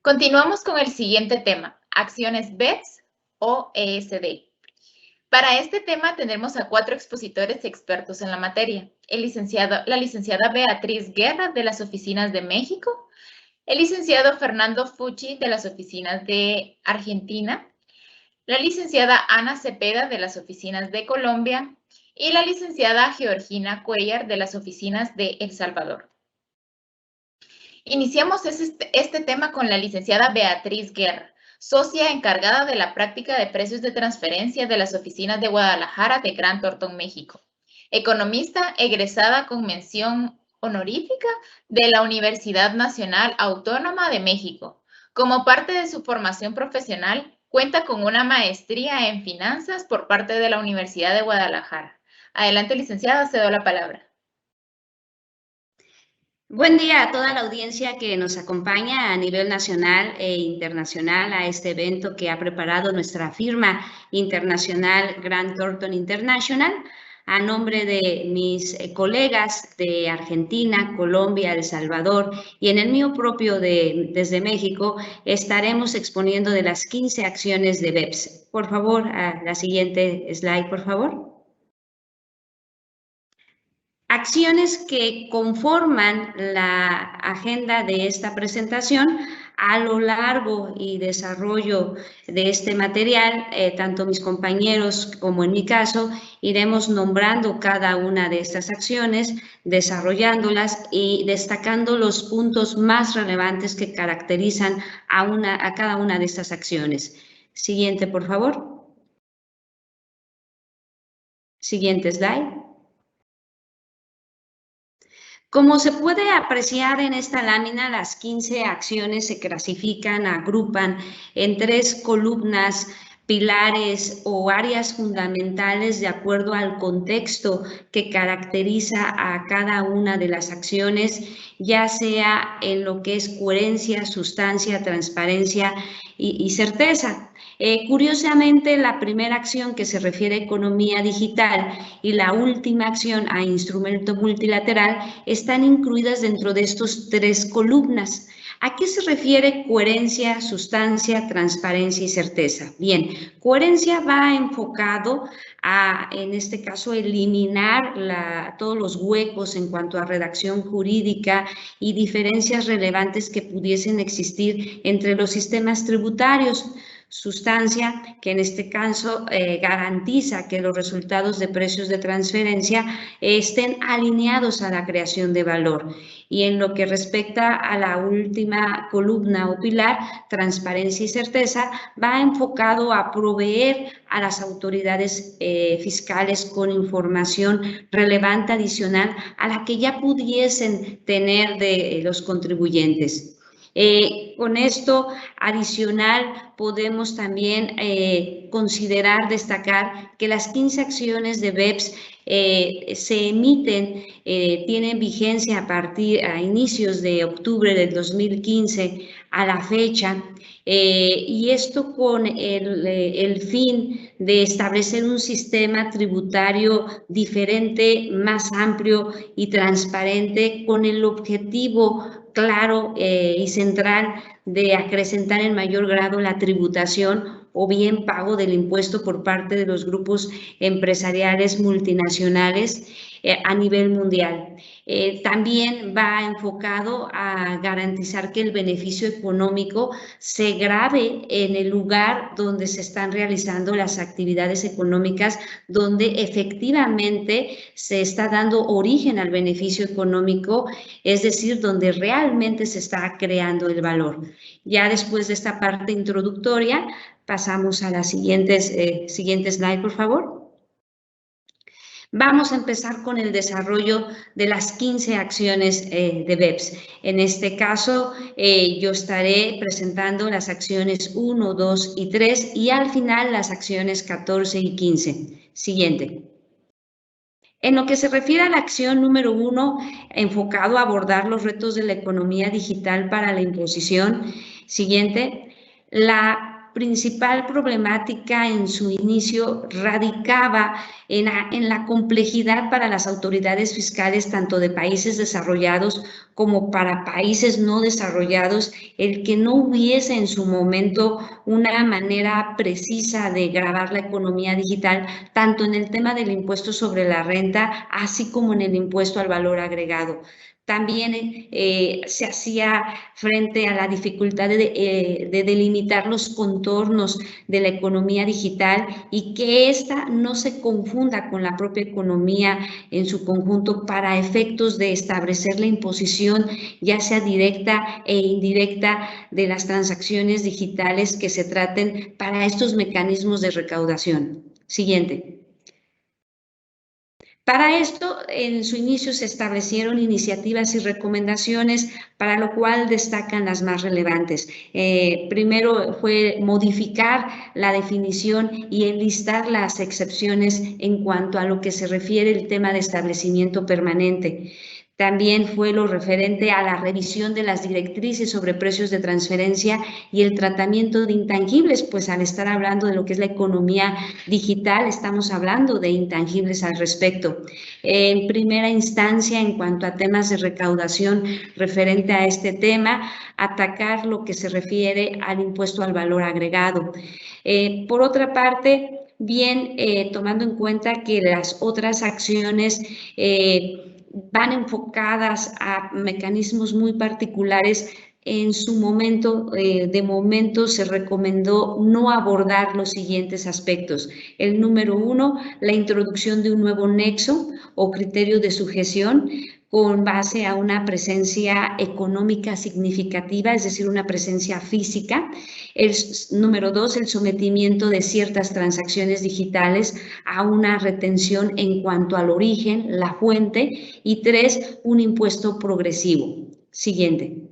Continuamos con el siguiente tema, acciones BEPS o ESD. Para este tema tendremos a 4 expositores expertos en la materia. La licenciada Beatriz Guerra de las Oficinas de México, el licenciado Fernando Fucci de las Oficinas de Argentina, la licenciada Ana Cepeda de las Oficinas de Colombia y la licenciada Georgina Cuellar de las Oficinas de El Salvador. Iniciamos este tema con la licenciada Beatriz Guerra, socia encargada de la práctica de precios de transferencia de las oficinas de Guadalajara de Grant Thornton, México. Economista egresada con mención honorífica de la Universidad Nacional Autónoma de México. Como parte de su formación profesional, cuenta con una maestría en finanzas por parte de la Universidad de Guadalajara. Adelante, licenciada, cedo la palabra. Buen día a toda la audiencia que nos acompaña a nivel nacional e internacional a este evento que ha preparado nuestra firma internacional Grant Thornton International. A nombre de mis colegas de Argentina, Colombia, El Salvador y en el mío propio desde México, estaremos exponiendo de las 15 acciones de BEPS. Por favor, a la siguiente slide, por favor. Acciones que conforman la agenda de esta presentación. A lo largo y desarrollo de este material, tanto mis compañeros como en mi caso, iremos nombrando cada una de estas acciones, desarrollándolas y destacando los puntos más relevantes que caracterizan a cada una de estas acciones. Siguiente, por favor. Siguiente slide. Como se puede apreciar en esta lámina, las 15 acciones se clasifican, agrupan en 3 columnas, pilares o áreas fundamentales de acuerdo al contexto que caracteriza a cada una de las acciones, ya sea en lo que es coherencia, sustancia, transparencia y certeza. Curiosamente, la primera acción que se refiere a economía digital y la última acción a instrumento multilateral están incluidas dentro de estos 3 columnas. ¿A qué se refiere coherencia, sustancia, transparencia y certeza? Bien, coherencia va enfocado a, en este caso, eliminar todos los huecos en cuanto a redacción jurídica y diferencias relevantes que pudiesen existir entre los sistemas tributarios. Sustancia, que en este caso garantiza que los resultados de precios de transferencia estén alineados a la creación de valor. Y en lo que respecta a la última columna o pilar, transparencia y certeza, va enfocado a proveer a las autoridades fiscales con información relevante adicional a la que ya pudiesen tener de los contribuyentes. Con esto adicional podemos también considerar, destacar que las 15 acciones de BEPS se emiten, tienen vigencia a inicios de octubre del 2015 a la fecha, y esto con el fin de establecer un sistema tributario diferente, más amplio y transparente, con el objetivo claro y central de acrecentar en mayor grado la tributación o bien pago del impuesto por parte de los grupos empresariales multinacionales a nivel mundial. También va enfocado a garantizar que el beneficio económico se grave en el lugar donde se están realizando las actividades económicas, donde efectivamente se está dando origen al beneficio económico, es decir, donde realmente se está creando el valor. Ya después de esta parte introductoria, pasamos a la siguiente slide, por favor. Vamos a empezar con el desarrollo de las 15 acciones de BEPS. En este caso, yo estaré presentando las acciones 1, 2 y 3 y al final las acciones 14 y 15. Siguiente. En lo que se refiere a la acción número 1, enfocado a abordar los retos de la economía digital para la imposición. Siguiente. La principal problemática en su inicio radicaba en la complejidad para las autoridades fiscales tanto de países desarrollados como para países no desarrollados, el que no hubiese en su momento una manera precisa de gravar la economía digital, tanto en el tema del impuesto sobre la renta, así como en el impuesto al valor agregado. También se hacía frente a la dificultad de delimitar los contornos de la economía digital y que ésta no se confunda con la propia economía en su conjunto para efectos de establecer la imposición, ya sea directa e indirecta, de las transacciones digitales que se traten para estos mecanismos de recaudación. Siguiente. Para esto, en su inicio se establecieron iniciativas y recomendaciones, para lo cual destacan las más relevantes. Primero fue modificar la definición y enlistar las excepciones en cuanto a lo que se refiere al tema de establecimiento permanente. También fue lo referente a la revisión de las directrices sobre precios de transferencia y el tratamiento de intangibles, pues al estar hablando de lo que es la economía digital, estamos hablando de intangibles al respecto. En primera instancia, en cuanto a temas de recaudación referente a este tema, atacar lo que se refiere al impuesto al valor agregado. Por otra parte, bien, tomando en cuenta que las otras acciones van enfocadas a mecanismos muy particulares, en su momento, de momento se recomendó no abordar los siguientes aspectos. El número 1, la introducción de un nuevo nexo o criterio de sujeción con base a una presencia económica significativa, es decir, una presencia física. El número 2, el sometimiento de ciertas transacciones digitales a una retención en cuanto al origen, la fuente. Y 3, un impuesto progresivo. Siguiente.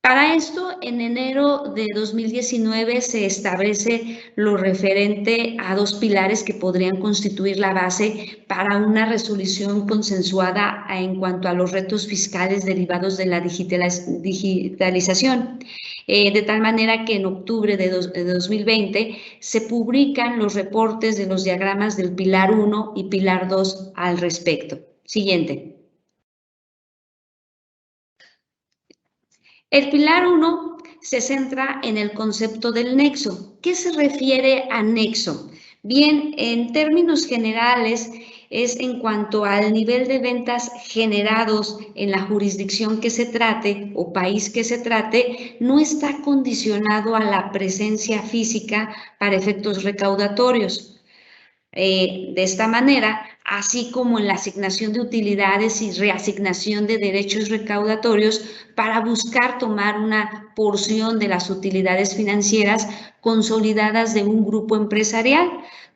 Para esto, en enero de 2019 se establece lo referente a 2 pilares que podrían constituir la base para una resolución consensuada en cuanto a los retos fiscales derivados de la digitalización. De tal manera que en octubre de 2020 se publican los reportes de los diagramas del Pilar 1 y Pilar 2 al respecto. Siguiente. El Pilar 1 se centra en el concepto del nexo. ¿Qué se refiere a nexo? Bien, en términos generales, es en cuanto al nivel de ventas generados en la jurisdicción que se trate o país que se trate, no está condicionado a la presencia física para efectos recaudatorios. De esta manera, así como en la asignación de utilidades y reasignación de derechos recaudatorios para buscar tomar una porción de las utilidades financieras consolidadas de un grupo empresarial,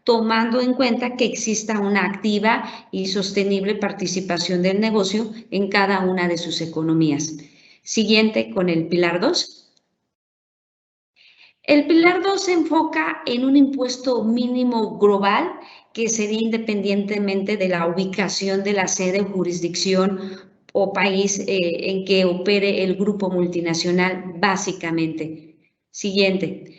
tomando en cuenta que exista una activa y sostenible participación del negocio en cada una de sus economías. Siguiente con el Pilar 2. El Pilar 2 se enfoca en un impuesto mínimo global que sería independientemente de la ubicación de la sede o jurisdicción o país en que opere el grupo multinacional, básicamente. Siguiente.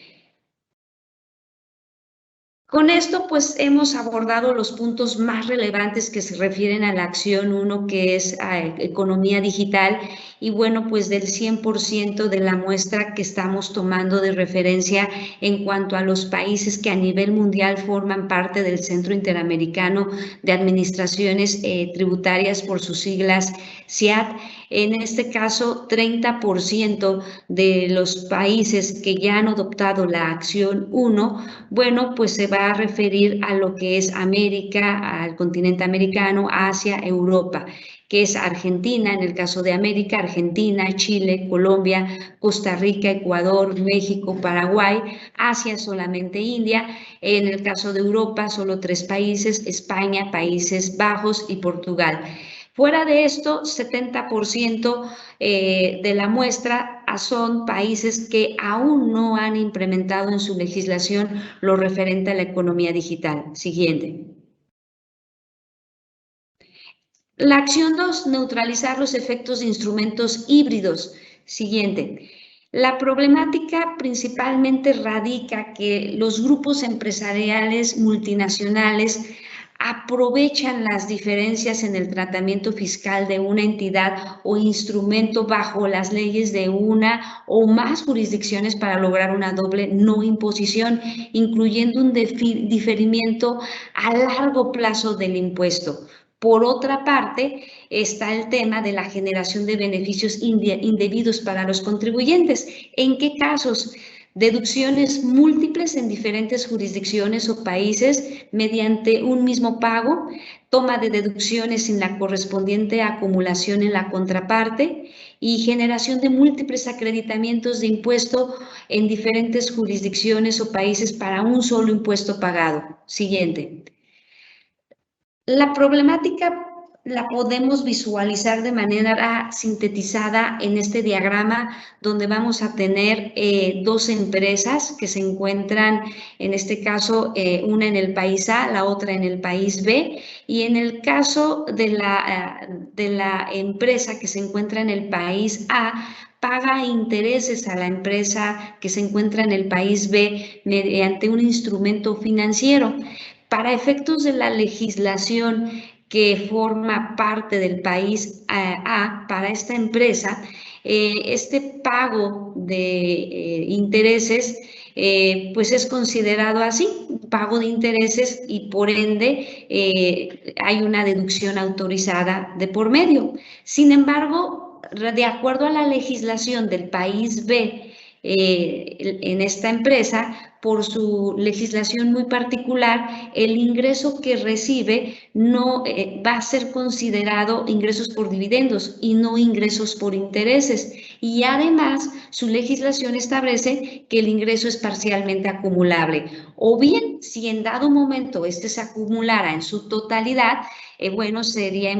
Con esto, pues, hemos abordado los puntos más relevantes que se refieren a la acción 1, que es economía digital, y bueno, pues del 100% de la muestra que estamos tomando de referencia en cuanto a los países que a nivel mundial forman parte del Centro Interamericano de Administraciones Tributarias, por sus siglas CIAT. En este caso, 30% de los países que ya han adoptado la acción 1, bueno, pues se va a referir a lo que es América, al continente americano, Asia, Europa, que es Argentina, en el caso de América, Argentina, Chile, Colombia, Costa Rica, Ecuador, México, Paraguay, Asia solamente India, en el caso de Europa solo 3 países, España, Países Bajos y Portugal. Fuera de esto, 70% de la muestra son países que aún no han implementado en su legislación lo referente a la economía digital. Siguiente. La acción 2, neutralizar los efectos de instrumentos híbridos. Siguiente. La problemática principalmente radica que los grupos empresariales multinacionales aprovechan las diferencias en el tratamiento fiscal de una entidad o instrumento bajo las leyes de una o más jurisdicciones para lograr una doble no imposición, incluyendo un diferimiento a largo plazo del impuesto. Por otra parte, está el tema de la generación de beneficios indebidos para los contribuyentes. ¿En qué casos? Deducciones múltiples en diferentes jurisdicciones o países mediante un mismo pago, toma de deducciones sin la correspondiente acumulación en la contraparte y generación de múltiples acreditamientos de impuesto en diferentes jurisdicciones o países para un solo impuesto pagado. Siguiente. La problemática la podemos visualizar de manera sintetizada en este diagrama, donde vamos a tener dos empresas que se encuentran, en este caso, una en el país A, la otra en el país B, y en el caso de la empresa que se encuentra en el país A, paga intereses a la empresa que se encuentra en el país B mediante un instrumento financiero. Para efectos de la legislación que forma parte del país A, para esta empresa, este pago de intereses pues es considerado así, pago de intereses, y por ende hay una deducción autorizada de por medio. Sin embargo, de acuerdo a la legislación del país B, en esta empresa, por su legislación muy particular, el ingreso que recibe no va a ser considerado ingresos por dividendos y no ingresos por intereses. Y además, su legislación establece que el ingreso es parcialmente acumulable. O bien, si en dado momento este se acumulara en su totalidad, bueno, sería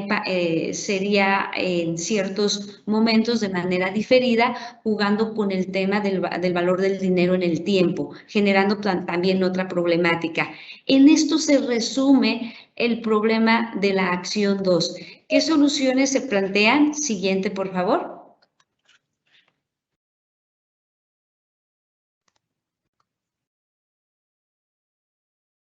en ciertos momentos de manera diferida, jugando con el tema del valor del dinero en el tiempo, generando también otra problemática. En esto se resume el problema de la acción 2. ¿Qué soluciones se plantean? Siguiente, por favor.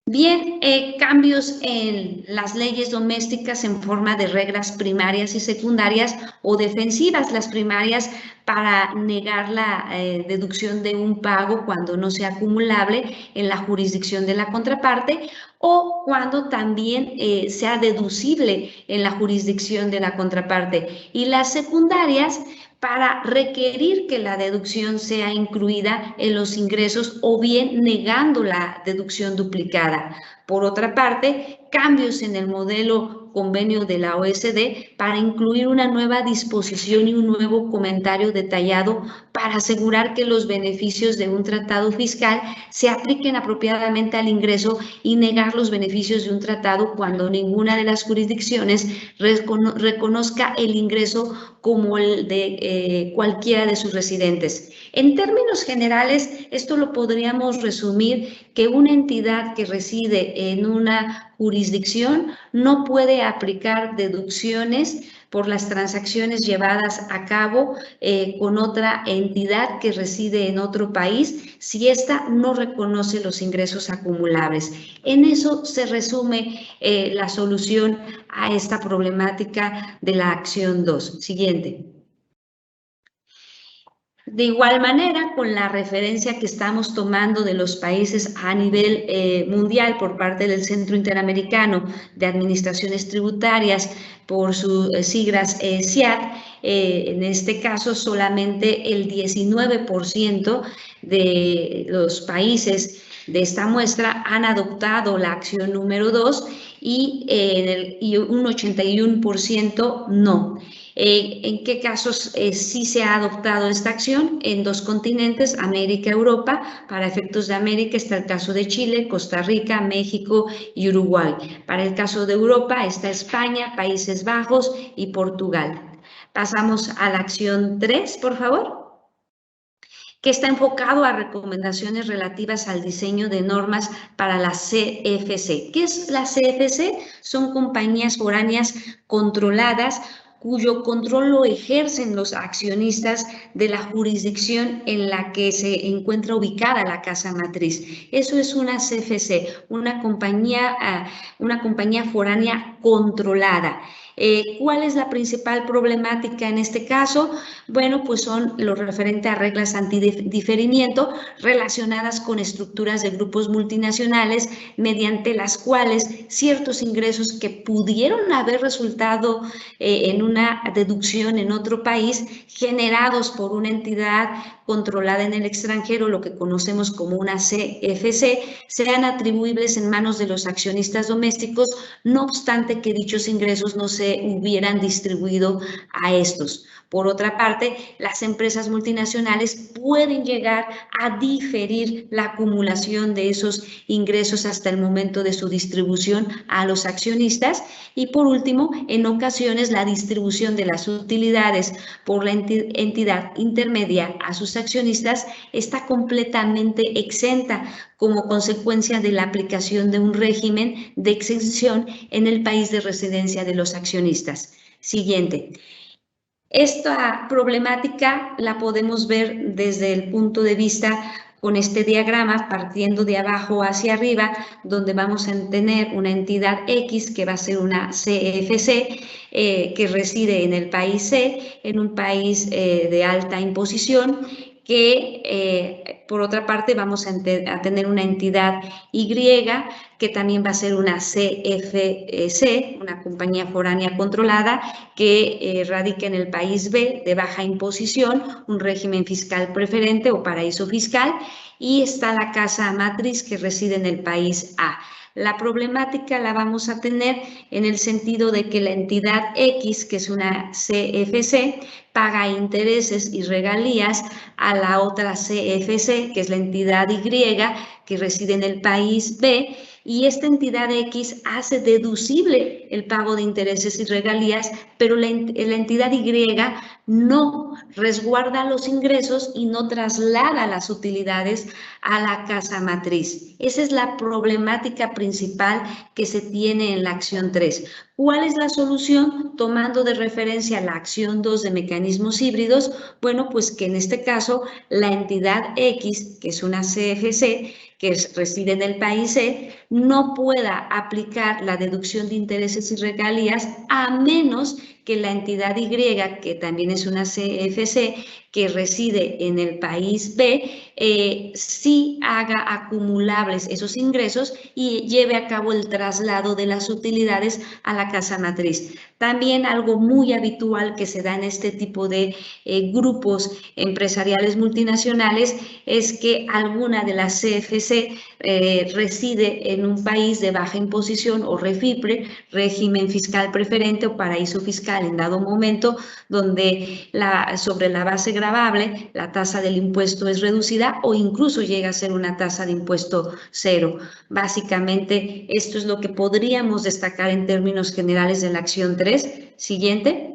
Bien, cambios en las leyes domésticas en forma de reglas primarias y secundarias o defensivas. Las primarias para negar la deducción de un pago cuando no sea acumulable en la jurisdicción de la contraparte, o cuando también sea deducible en la jurisdicción de la contraparte. Y las secundarias para requerir que la deducción sea incluida en los ingresos o bien negando la deducción duplicada. Por otra parte, cambios en el modelo convenio de la OSD para incluir una nueva disposición y un nuevo comentario detallado para asegurar que los beneficios de un tratado fiscal se apliquen apropiadamente al ingreso y negar los beneficios de un tratado cuando ninguna de las jurisdicciones reconozca el ingreso como el de cualquiera de sus residentes. En términos generales, esto lo podríamos resumir que una entidad que reside en una jurisdicción no puede aplicar deducciones por las transacciones llevadas a cabo con otra entidad que reside en otro país si ésta no reconoce los ingresos acumulables. En eso se resume la solución a esta problemática de la acción 2. Siguiente. De igual manera, con la referencia que estamos tomando de los países a nivel mundial por parte del Centro Interamericano de Administraciones Tributarias, por sus siglas CIAT, en este caso solamente el 19% de los países de esta muestra han adoptado la acción número 2 y un 81% no. ¿En qué casos sí se ha adoptado esta acción? En dos continentes, América y Europa. Para efectos de América está el caso de Chile, Costa Rica, México y Uruguay. Para el caso de Europa está España, Países Bajos y Portugal. Pasamos a la acción 3, por favor, que está enfocado a recomendaciones relativas al diseño de normas para la CFC. ¿Qué es la CFC? Son compañías foráneas controladas cuyo control lo ejercen los accionistas de la jurisdicción en la que se encuentra ubicada la casa matriz. Eso es una CFC, una compañía foránea controlada. ¿Cuál es la principal problemática en este caso? Bueno, pues son lo referente a reglas antidiferimiento relacionadas con estructuras de grupos multinacionales mediante las cuales ciertos ingresos que pudieron haber resultado en una deducción en otro país, generados por una entidad controlada en el extranjero, lo que conocemos como una CFC, sean atribuibles en manos de los accionistas domésticos, no obstante que dichos ingresos no se hubieran distribuido a estos. Por otra parte, las empresas multinacionales pueden llegar a diferir la acumulación de esos ingresos hasta el momento de su distribución a los accionistas. Y por último, en ocasiones la distribución de las utilidades por la entidad intermedia a sus accionistas está completamente exenta como consecuencia de la aplicación de un régimen de exención en el país de residencia de los accionistas. Siguiente. Esta problemática la podemos ver desde el punto de vista con este diagrama, partiendo de abajo hacia arriba, donde vamos a tener una entidad X que va a ser una CFC que reside en el país C, en un país de alta imposición, que por otra parte vamos a tener una entidad Y que también va a ser una CFC, una compañía foránea controlada que radica en el país B de baja imposición, un régimen fiscal preferente o paraíso fiscal, y está la casa matriz que reside en el país A. La problemática la vamos a tener en el sentido de que la entidad X, que es una CFC, paga intereses y regalías a la otra CFC, que es la entidad Y, que reside en el país B, y esta entidad X hace deducible el pago de intereses y regalías, pero la entidad Y no resguarda los ingresos y no traslada las utilidades a la casa matriz. Esa es la problemática principal que se tiene en la acción 3. ¿Cuál es la solución? Tomando de referencia la acción 2 de mecanismos híbridos, bueno, pues que en este caso la entidad X, que es una CFC, que reside en el país C, no pueda aplicar la deducción de intereses y regalías a menos que la entidad Y, que también es una CFC, que reside en el país B, sí haga acumulables esos ingresos y lleve a cabo el traslado de las utilidades a la casa matriz. También algo muy habitual que se da en este tipo de grupos empresariales multinacionales es que alguna de las CFC reside en un país de baja imposición o REFIPRE, régimen fiscal preferente o paraíso fiscal en dado momento, donde sobre la base gravable la tasa del impuesto es reducida o incluso llega a ser una tasa de impuesto cero. Básicamente, esto es lo que podríamos destacar en términos generales de la acción 3. Siguiente.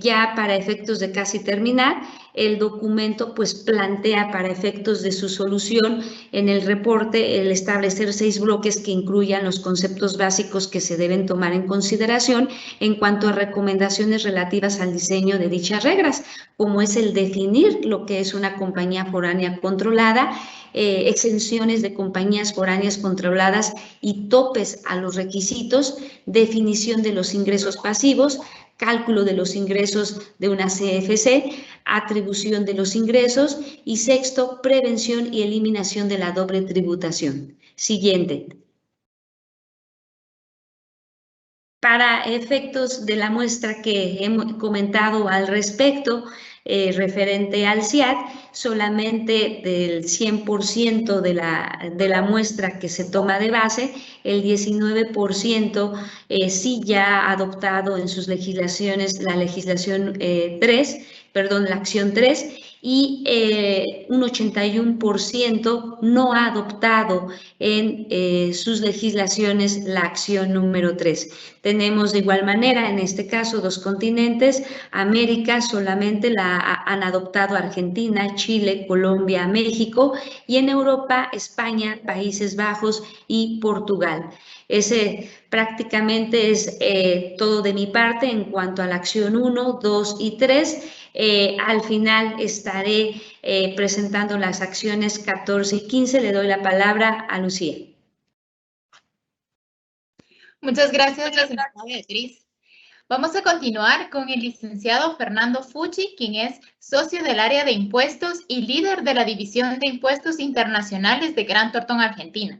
Ya para efectos de casi terminar, el documento pues plantea para efectos de su solución en el reporte el establecer 6 bloques que incluyan los conceptos básicos que se deben tomar en consideración en cuanto a recomendaciones relativas al diseño de dichas reglas, como es el definir lo que es una compañía foránea controlada, exenciones de compañías foráneas controladas y topes a los requisitos, definición de los ingresos pasivos, cálculo de los ingresos de una CFC, atribución de los ingresos y sexto, prevención y eliminación de la doble tributación. Siguiente. Para efectos de la muestra que hemos comentado al respecto, referente al CIAT, solamente del 100% de la muestra que se toma de base, el 19% sí ya ha adoptado en sus legislaciones la legislación 3, perdón, la acción 3, y un 81% no ha adoptado en sus legislaciones la acción número 3. Tenemos de igual manera, en este caso, 2 continentes. América solamente la han adoptado Argentina, Chile, Colombia, México, y en Europa, España, Países Bajos y Portugal. Ese prácticamente es todo de mi parte en cuanto a la acción 1, 2 y 3. Al final estaré presentando las acciones 14 y 15. Le doy la palabra a Lucía. Muchas gracias, licenciada Beatriz. Vamos a continuar con el licenciado Fernando Fucci, quien es socio del área de impuestos y líder de la División de Impuestos Internacionales de Grant Thornton, Argentina.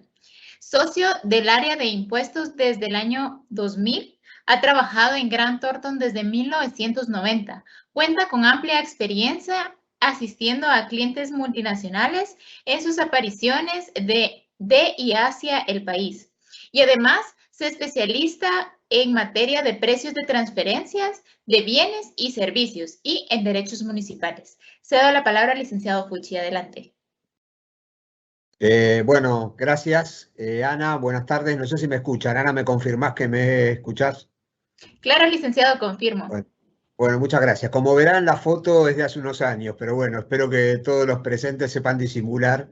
Socio del área de impuestos desde el año 2000, ha trabajado en Grant Thornton desde 1990. Cuenta con amplia experiencia asistiendo a clientes multinacionales en sus apariciones de y hacia el país. Y además se especializa en materia de precios de transferencias de bienes y servicios y en derechos municipales. Cedo la palabra al licenciado Fucci. Adelante. Bueno, gracias, Ana. Buenas tardes. No sé si me escuchan. Ana, ¿me confirmás que me escuchás? Claro, licenciado, confirmo. Bueno, muchas gracias. Como verán, la foto es de hace unos años, pero bueno, espero que todos los presentes sepan disimular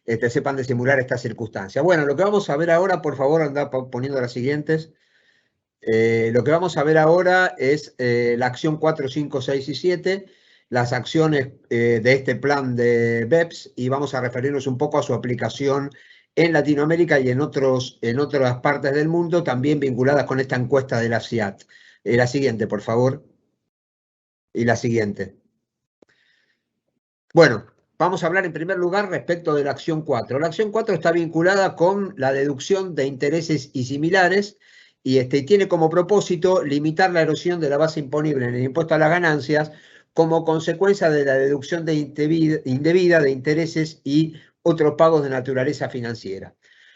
esta circunstancia. Bueno, lo que vamos a ver ahora, por favor, anda poniendo las siguientes. Lo que vamos a ver ahora es la acción 4, 5, 6 y 7, las acciones de este plan de BEPS, y vamos a referirnos un poco a su aplicación en Latinoamérica y en otras partes del mundo, también vinculadas con esta encuesta de la CIAT. La siguiente, por favor. Y la siguiente. Bueno, vamos a hablar en primer lugar respecto de la acción 4. La acción 4 está vinculada con la deducción de intereses y similares y tiene como propósito limitar la erosión de la base imponible en el impuesto a las ganancias como consecuencia de la deducción indebida de intereses y otros pagos de naturaleza financiera.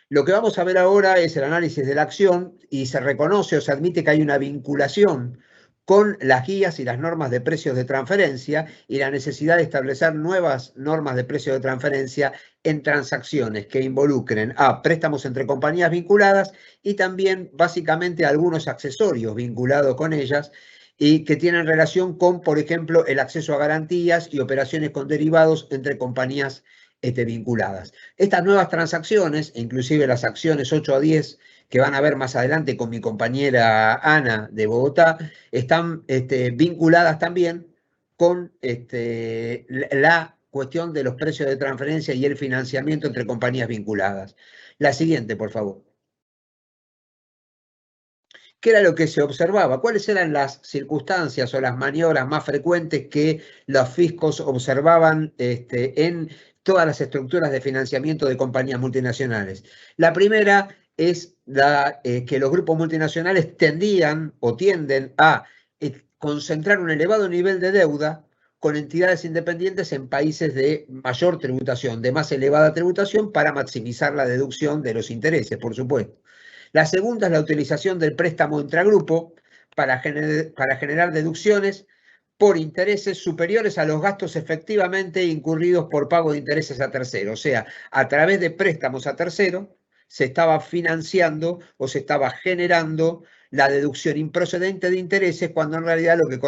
Lo que vamos a ver ahora es el análisis de la acción y se reconoce o se admite que hay una vinculación con las guías y las normas de precios de transferencia y la necesidad de establecer nuevas normas de precios de transferencia en transacciones que involucren a préstamos entre compañías vinculadas y también básicamente algunos accesorios vinculados con ellas y que tienen relación con, por ejemplo, el acceso a garantías y operaciones con derivados entre compañías vinculadas. Estas nuevas transacciones, inclusive las acciones 8 a 10, que van a ver más adelante con mi compañera Ana de Bogotá, están vinculadas también con la cuestión de los precios de transferencia y el financiamiento entre compañías vinculadas. La siguiente, por favor. ¿Qué era lo que se observaba? ¿Cuáles eran las circunstancias o las maniobras más frecuentes que los fiscos observaban en todas las estructuras de financiamiento de compañías multinacionales? La primera es que los grupos multinacionales tendían o tienden a concentrar un elevado nivel de deuda con entidades independientes en países de mayor tributación, de más elevada tributación, para maximizar la deducción de los intereses, por supuesto. La segunda es la utilización del préstamo intragrupo para generar deducciones por intereses superiores a los gastos efectivamente incurridos por pago de intereses a terceros. O sea, a través de préstamos a terceros se estaba financiando o se estaba generando la deducción improcedente de intereses, cuando en realidad lo que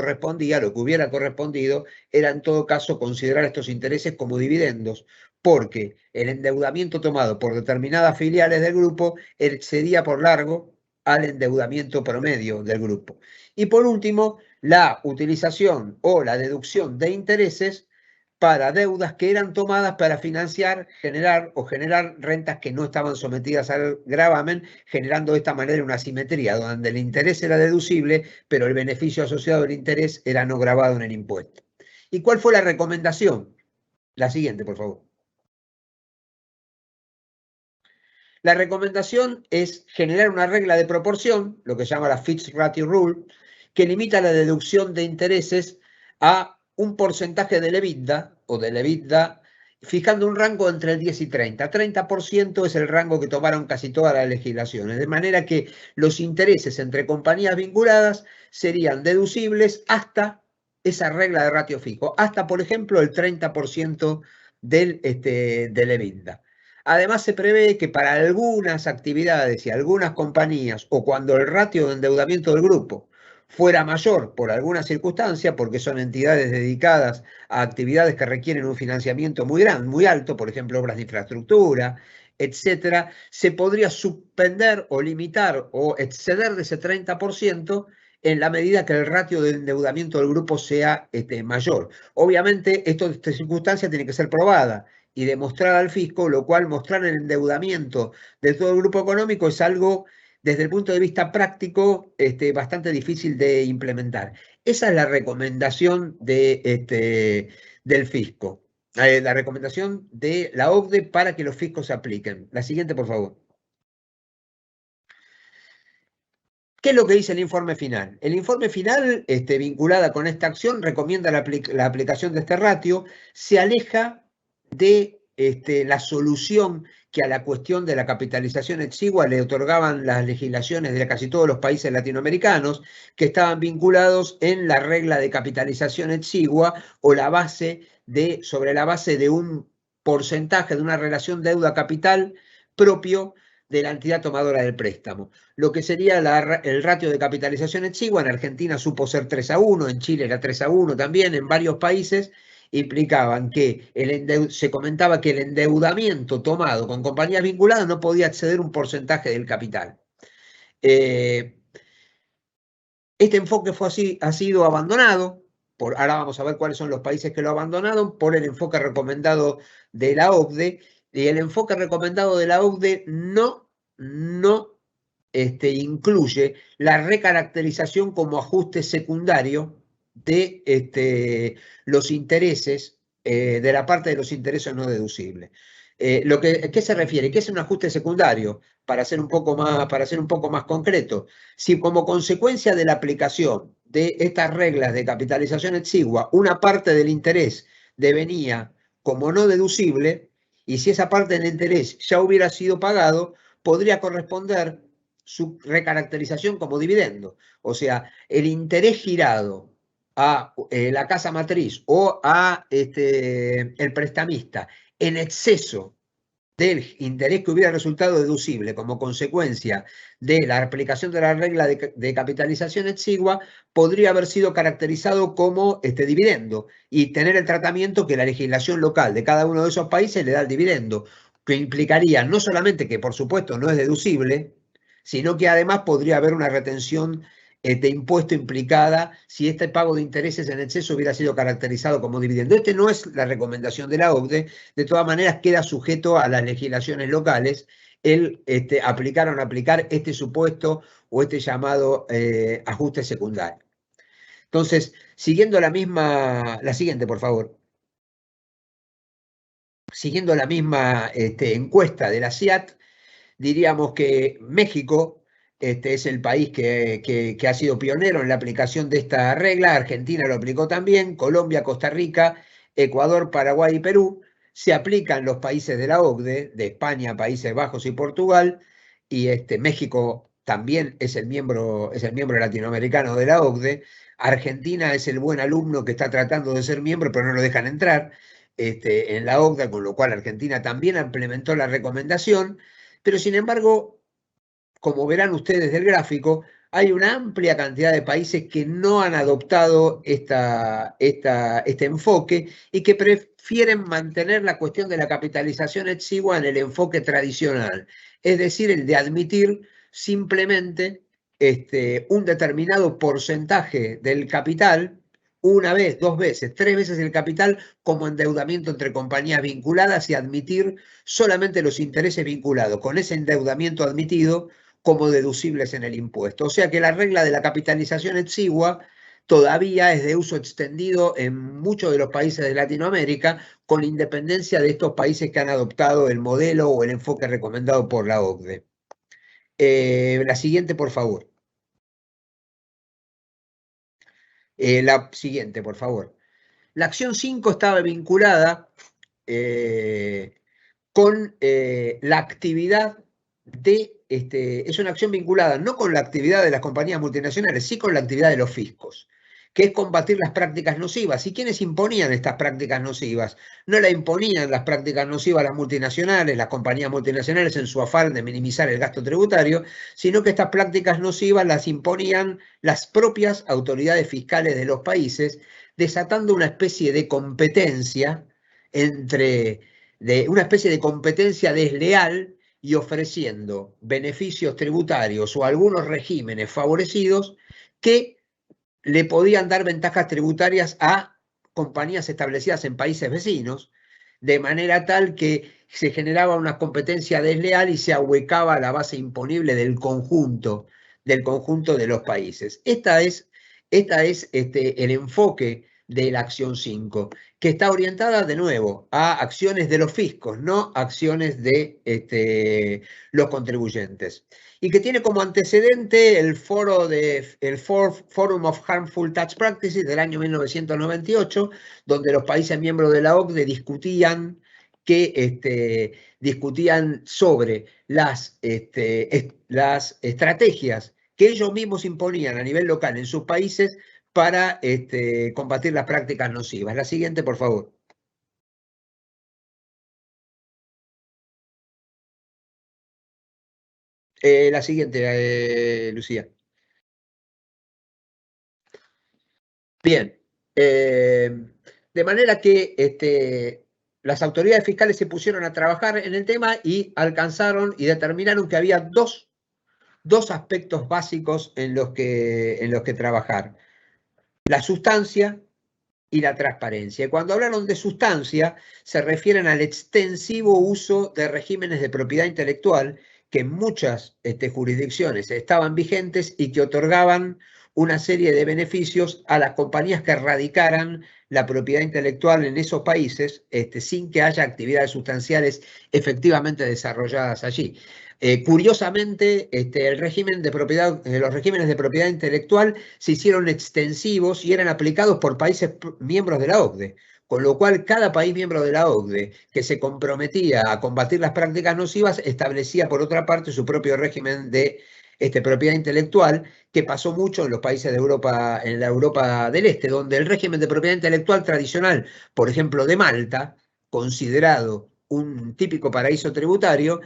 hubiera correspondido, era en todo caso considerar estos intereses como dividendos, porque el endeudamiento tomado por determinadas filiales del grupo excedía por largo al endeudamiento promedio del grupo. Y por último, la utilización o la deducción de intereses para deudas que eran tomadas para financiar, generar rentas que no estaban sometidas al gravamen, generando de esta manera una asimetría, donde el interés era deducible, pero el beneficio asociado al interés era no gravado en el impuesto. ¿Y cuál fue la recomendación? La siguiente, por favor. La recomendación es generar una regla de proporción, lo que se llama la Fixed Ratio Rule, que limita la deducción de intereses a un porcentaje del EBITDA o del EBITDA, fijando un rango entre el 10 y 30. 30% es el rango que tomaron casi todas las legislaciones, de manera que los intereses entre compañías vinculadas serían deducibles hasta esa regla de ratio fijo, hasta, por ejemplo, el 30% del EBITDA. Además, se prevé que para algunas actividades y algunas compañías, o cuando el ratio de endeudamiento del grupo fuera mayor por alguna circunstancia, porque son entidades dedicadas a actividades que requieren un financiamiento muy grande, muy alto, por ejemplo, obras de infraestructura, etcétera, se podría suspender o limitar o exceder de ese 30% en la medida que el ratio de endeudamiento del grupo sea mayor. Obviamente, esta circunstancia tiene que ser probada y demostrada al fisco, lo cual mostrar el endeudamiento de todo el grupo económico es algo, desde el punto de vista práctico, bastante difícil de implementar. Esa es la recomendación del fisco, la recomendación de la OCDE para que los fiscos se apliquen. La siguiente, por favor. ¿Qué es lo que dice el informe final? El informe final, vinculada con esta acción, recomienda la aplicación de este ratio, se aleja de la solución que a la cuestión de la capitalización exigua le otorgaban las legislaciones de casi todos los países latinoamericanos, que estaban vinculados en la regla de capitalización exigua o sobre la base de un porcentaje de una relación deuda-capital propio de la entidad tomadora del préstamo. Lo que sería el ratio de capitalización exigua, en Argentina supo ser 3:1, en Chile era 3:1 también, en varios países implicaban que se comentaba que el endeudamiento tomado con compañías vinculadas no podía exceder un porcentaje del capital. Este enfoque ha sido abandonado, ahora vamos a ver cuáles son los países que lo abandonaron, por el enfoque recomendado de la OCDE, y el enfoque recomendado de la OCDE no incluye la recaracterización como ajuste secundario de los intereses, de la parte de los intereses no deducibles. ¿Qué se refiere? ¿Qué es un ajuste secundario? Para ser un poco más concreto, si como consecuencia de la aplicación de estas reglas de capitalización exigua, una parte del interés devenía como no deducible, y si esa parte del interés ya hubiera sido pagado, podría corresponder su recaracterización como dividendo. O sea, el interés girado a la casa matriz o a el prestamista en exceso del interés que hubiera resultado deducible como consecuencia de la aplicación de la regla de capitalización exigua, podría haber sido caracterizado como dividendo y tener el tratamiento que la legislación local de cada uno de esos países le da al dividendo, que implicaría no solamente que, por supuesto, no es deducible, sino que además podría haber una retención de impuesto implicada si este pago de intereses en exceso hubiera sido caracterizado como dividendo. No es la recomendación de la OCDE, de todas maneras queda sujeto a las legislaciones locales el aplicar o no aplicar este supuesto o llamado ajuste secundario. Entonces, siguiendo la siguiente, por favor. Siguiendo la misma encuesta de la CIAT, diríamos que México es el país que ha sido pionero en la aplicación de esta regla. Argentina lo aplicó también, Colombia, Costa Rica, Ecuador, Paraguay y Perú. Se aplican los países de la OCDE, de España, Países Bajos y Portugal, y México también es el miembro latinoamericano de la OCDE. Argentina es el buen alumno que está tratando de ser miembro, pero no lo dejan entrar en la OCDE, con lo cual Argentina también implementó la recomendación. Pero sin embargo, como verán ustedes del gráfico, hay una amplia cantidad de países que no han adoptado este enfoque y que prefieren mantener la cuestión de la capitalización exigua en el enfoque tradicional, es decir, el de admitir simplemente un determinado porcentaje del capital, una vez, 2 veces, 3 veces el capital como endeudamiento entre compañías vinculadas y admitir solamente los intereses vinculados con ese endeudamiento admitido como deducibles en el impuesto. O sea que la regla de la capitalización exigua todavía es de uso extendido en muchos de los países de Latinoamérica, con independencia de estos países que han adoptado el modelo o el enfoque recomendado por la OCDE. La siguiente, por favor. La siguiente, por favor. La acción 5 estaba vinculada con la actividad de, es una acción vinculada no con la actividad de las compañías multinacionales, sí con la actividad de los fiscos. que es combatir las prácticas nocivas. ¿Y quiénes imponían estas prácticas nocivas? No la imponían las prácticas nocivas las multinacionales, las compañías multinacionales en su afán de minimizar el gasto tributario, sino que estas prácticas nocivas las imponían las propias autoridades fiscales de los países, desatando una especie de competencia una especie de competencia desleal y ofreciendo beneficios tributarios o algunos regímenes favorecidos que le podían dar ventajas tributarias a compañías establecidas en países vecinos, de manera tal que se generaba una competencia desleal y se ahuecaba la base imponible del conjunto de los países. Este es el enfoque de la acción 5, que está orientada de nuevo a acciones de los fiscos, no acciones de los contribuyentes, y que tiene como antecedente el Forum of Harmful Tax Practices del año 1998, donde los países miembros de la OCDE discutían sobre las estrategias que ellos mismos imponían a nivel local en sus países para combatir las prácticas nocivas. La siguiente, por favor. La siguiente, Lucía. Bien. De manera que las autoridades fiscales se pusieron a trabajar en el tema y alcanzaron y determinaron que había dos aspectos básicos en los que trabajar: la sustancia y la transparencia. Y cuando hablaron de sustancia, se refieren al extensivo uso de regímenes de propiedad intelectual que en muchas jurisdicciones estaban vigentes y que otorgaban una serie de beneficios a las compañías que radicaran la propiedad intelectual en esos países sin que haya actividades sustanciales efectivamente desarrolladas allí. Curiosamente, los regímenes de propiedad intelectual se hicieron extensivos y eran aplicados por países miembros de la OCDE, con lo cual cada país miembro de la OCDE que se comprometía a combatir las prácticas nocivas establecía por otra parte su propio régimen de propiedad intelectual, que pasó mucho en los países de Europa, en la Europa del Este, donde el régimen de propiedad intelectual tradicional, por ejemplo de Malta, considerado un típico paraíso tributario,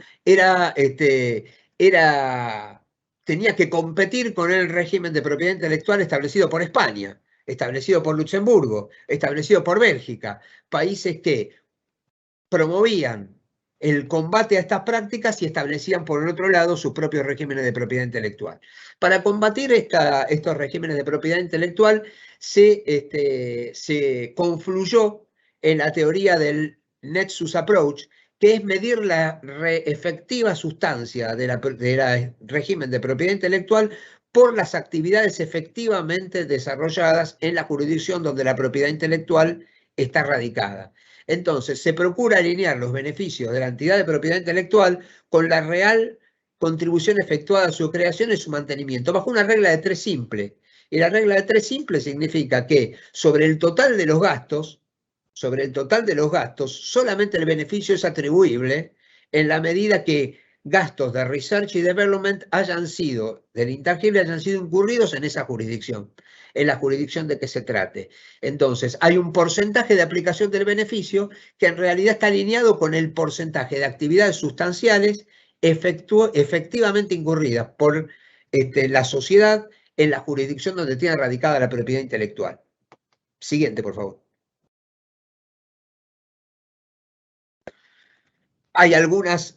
tenía que competir con el régimen de propiedad intelectual establecido por España, establecido por Luxemburgo, establecido por Bélgica, países que promovían el combate a estas prácticas y establecían por el otro lado sus propios regímenes de propiedad intelectual. Para combatir estos regímenes de propiedad intelectual se confluyó en la teoría del Nexus Approach, que es medir la efectiva sustancia del régimen de propiedad intelectual por las actividades efectivamente desarrolladas en la jurisdicción donde la propiedad intelectual está radicada. Entonces, se procura alinear los beneficios de la entidad de propiedad intelectual con la real contribución efectuada a su creación y su mantenimiento, bajo una regla de 3 simple. Y la regla de 3 simple significa que sobre el total de los gastos, solamente el beneficio es atribuible en la medida que gastos de research y development del intangible hayan sido incurridos en esa jurisdicción, en la jurisdicción de que se trate. Entonces, hay un porcentaje de aplicación del beneficio que en realidad está alineado con el porcentaje de actividades sustanciales efectivamente incurridas por la sociedad en la jurisdicción donde tiene radicada la propiedad intelectual. Siguiente, por favor. Hay algunos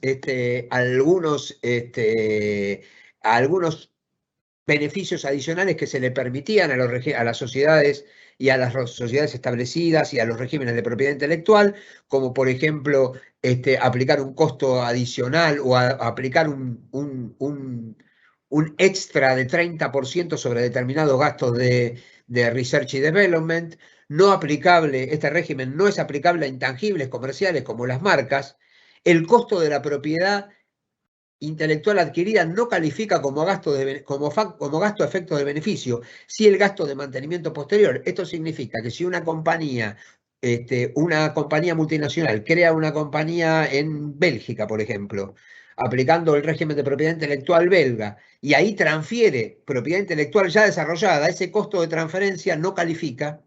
beneficios adicionales que se le permitían a las sociedades y a las sociedades establecidas y a los regímenes de propiedad intelectual, como por ejemplo aplicar un costo adicional o aplicar un extra de 30% sobre determinados gastos de research y development. Este régimen no es aplicable a intangibles comerciales como las marcas. El costo de la propiedad intelectual adquirida no califica como gasto a efectos de beneficio, sí el gasto de mantenimiento posterior. Esto significa que si una compañía multinacional crea una compañía en Bélgica, por ejemplo, aplicando el régimen de propiedad intelectual belga, y ahí transfiere propiedad intelectual ya desarrollada, ese costo de transferencia no califica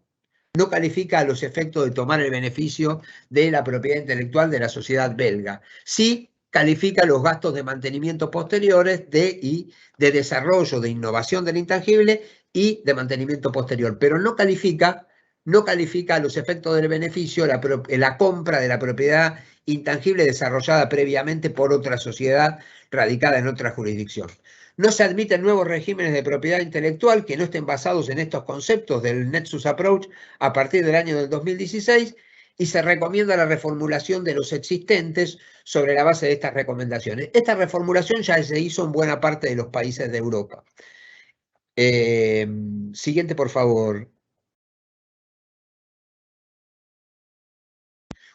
a los efectos de tomar el beneficio de la propiedad intelectual de la sociedad belga. Sí califica los gastos de mantenimiento posteriores de desarrollo, de innovación del intangible y de mantenimiento posterior, pero no califica a los efectos del beneficio la compra de la propiedad intangible desarrollada previamente por otra sociedad radicada en otra jurisdicción. No se admiten nuevos regímenes de propiedad intelectual que no estén basados en estos conceptos del Nexus Approach a partir del año del 2016 y se recomienda la reformulación de los existentes sobre la base de estas recomendaciones. Esta reformulación ya se hizo en buena parte de los países de Europa. Siguiente, por favor.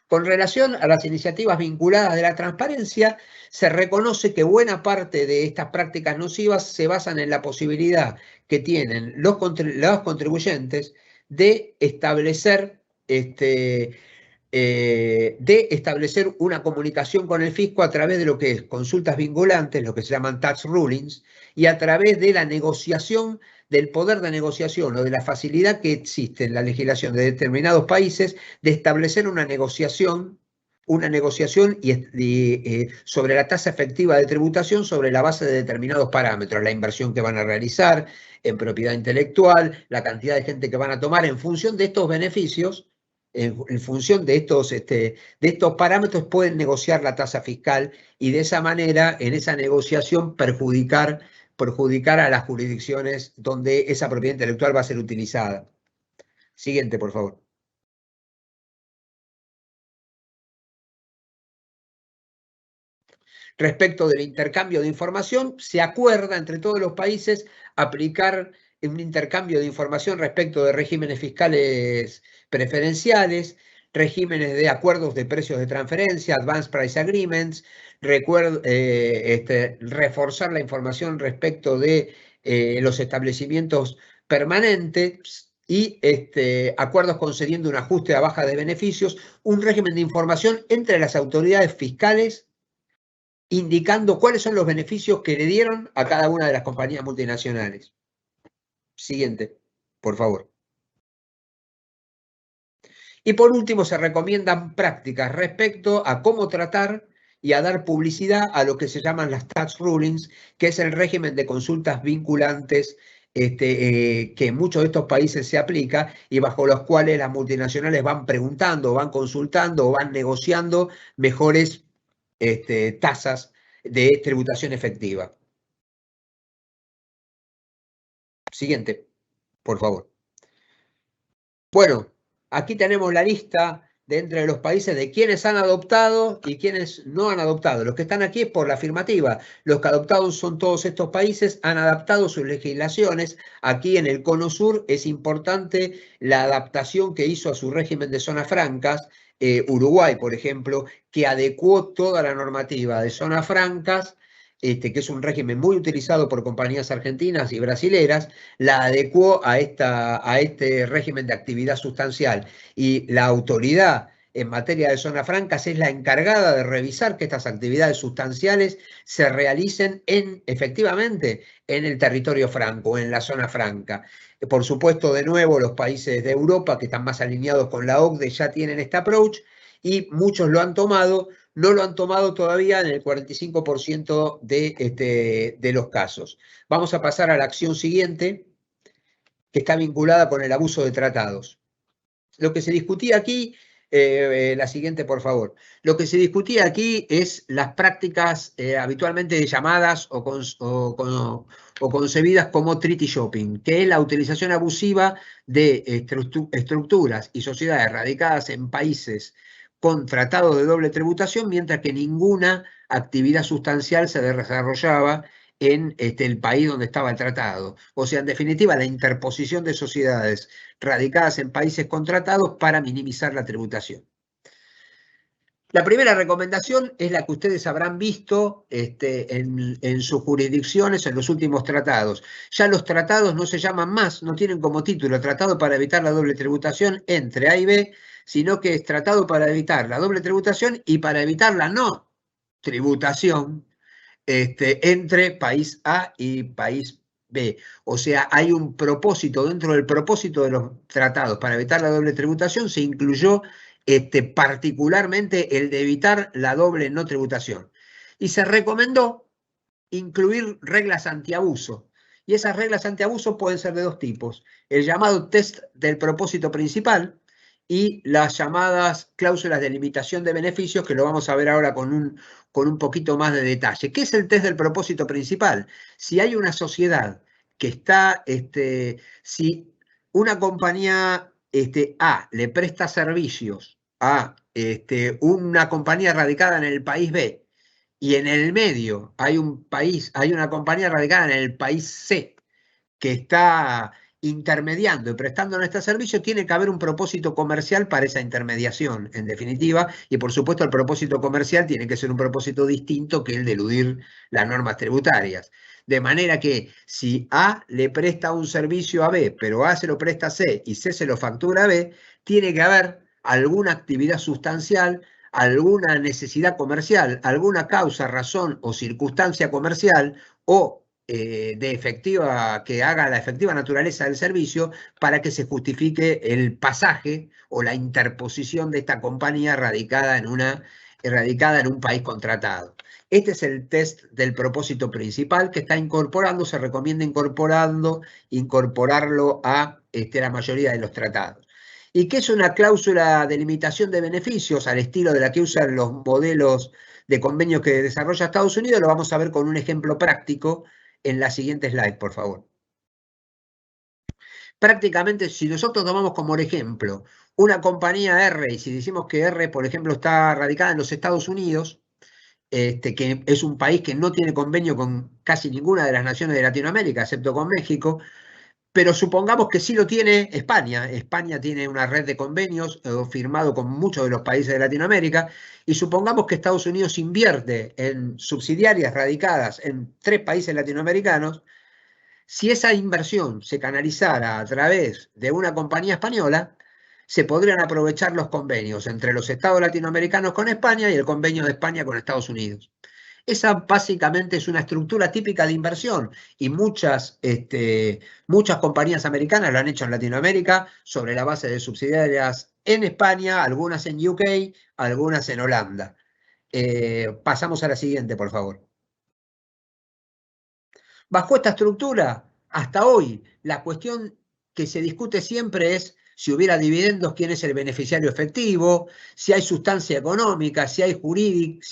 Con relación a las iniciativas vinculadas de la transparencia, se reconoce que buena parte de estas prácticas nocivas se basan en la posibilidad que tienen los contribuyentes de establecer una comunicación con el fisco a través de lo que es consultas vinculantes, lo que se llaman tax rulings, y a través de la negociación, del poder de negociación o de la facilidad que existe en la legislación de determinados países de establecer una negociación sobre la tasa efectiva de tributación sobre la base de determinados parámetros, la inversión que van a realizar en propiedad intelectual, la cantidad de gente que van a tomar en función de estos beneficios. En función de estos parámetros pueden negociar la tasa fiscal y de esa manera, en esa negociación, perjudicar a las jurisdicciones donde esa propiedad intelectual va a ser utilizada. Siguiente, por favor. Respecto del intercambio de información, se acuerda entre todos los países aplicar un intercambio de información respecto de regímenes fiscales preferenciales, regímenes de acuerdos de precios de transferencia, Advanced Price Agreements, reforzar la información respecto de los establecimientos permanentes y acuerdos concediendo un ajuste a baja de beneficios, un régimen de información entre las autoridades fiscales indicando cuáles son los beneficios que le dieron a cada una de las compañías multinacionales. Siguiente, por favor. Y por último, se recomiendan prácticas respecto a cómo tratar y a dar publicidad a lo que se llaman las tax rulings, que es el régimen de consultas vinculantes que en muchos de estos países se aplica y bajo los cuales las multinacionales van preguntando, van consultando o van negociando mejores tasas de tributación efectiva. Siguiente, por favor. Bueno, aquí tenemos la lista de entre los países de quienes han adoptado y quienes no han adoptado. Los que están aquí es por la afirmativa. Los que adoptados son todos estos países, han adaptado sus legislaciones. Aquí en el Cono Sur es importante la adaptación que hizo a su régimen de zonas francas. Uruguay, por ejemplo, que adecuó toda la normativa de zonas francas, que es un régimen muy utilizado por compañías argentinas y brasileras, la adecuó a este régimen de actividad sustancial. Y la autoridad en materia de zonas francas es la encargada de revisar que estas actividades sustanciales se realicen efectivamente en el territorio franco, en la zona franca. Por supuesto, de nuevo, los países de Europa que están más alineados con la OCDE ya tienen este approach y muchos lo han tomado, no lo han tomado todavía en el 45% de los casos. Vamos a pasar a la acción siguiente, que está vinculada con el abuso de tratados. Lo que se discutía aquí, la siguiente, por favor. Lo que se discutía aquí es las prácticas habitualmente llamadas o concebidas como treaty shopping, que es la utilización abusiva de estructuras y sociedades radicadas en países con tratados de doble tributación, mientras que ninguna actividad sustancial se desarrollaba en el país donde estaba el tratado. O sea, en definitiva, la interposición de sociedades radicadas en países con tratados para minimizar la tributación. La primera recomendación es la que ustedes habrán visto en sus jurisdicciones en los últimos tratados. Ya los tratados no se llaman más, no tienen como título Tratado para evitar la doble tributación entre A y B, sino que es Tratado para evitar la doble tributación y para evitar la no tributación entre país A y país B. O sea, hay un propósito, dentro del propósito de los tratados para evitar la doble tributación, se incluyó particularmente el de evitar la doble no tributación. Y se recomendó incluir reglas antiabuso. Y esas reglas antiabuso pueden ser de dos tipos. El llamado test del propósito principal y las llamadas cláusulas de limitación de beneficios, que lo vamos a ver ahora con un poquito más de detalle. ¿Qué es el test del propósito principal? Si hay una sociedad que está, si una compañía A le presta servicios a una compañía radicada en el país B, y en el medio hay una compañía radicada en el país C que está intermediando y prestando este servicio, tiene que haber un propósito comercial para esa intermediación, en definitiva, y por supuesto el propósito comercial tiene que ser un propósito distinto que el de eludir las normas tributarias. De manera que si A le presta un servicio a B, pero A se lo presta a C y C se lo factura a B, tiene que haber alguna actividad sustancial, alguna necesidad comercial, alguna causa, razón o circunstancia comercial o que haga la efectiva naturaleza del servicio para que se justifique el pasaje o la interposición de esta compañía radicada en un país contratado. Este es el test del propósito principal que está incorporando, se recomienda incorporarlo a la mayoría de los tratados. ¿Y qué es una cláusula de limitación de beneficios al estilo de la que usan los modelos de convenios que desarrolla Estados Unidos? Lo vamos a ver con un ejemplo práctico en la siguiente slide, por favor. Prácticamente, si nosotros tomamos como ejemplo una compañía R, y si decimos que R, por ejemplo, está radicada en los Estados Unidos, que es un país que no tiene convenio con casi ninguna de las naciones de Latinoamérica, excepto con México, pero supongamos que sí lo tiene España. España tiene una red de convenios firmado con muchos de los países de Latinoamérica, y supongamos que Estados Unidos invierte en subsidiarias radicadas en 3 países latinoamericanos. Si esa inversión se canalizara a través de una compañía española, se podrían aprovechar los convenios entre los estados latinoamericanos con España y el convenio de España con Estados Unidos. Esa básicamente es una estructura típica de inversión y muchas compañías americanas lo han hecho en Latinoamérica sobre la base de subsidiarias en España, algunas en UK, algunas en Holanda. Pasamos a la siguiente, por favor. Bajo esta estructura, hasta hoy, la cuestión que se discute siempre es si hubiera dividendos, quién es el beneficiario efectivo, si hay sustancia económica, si hay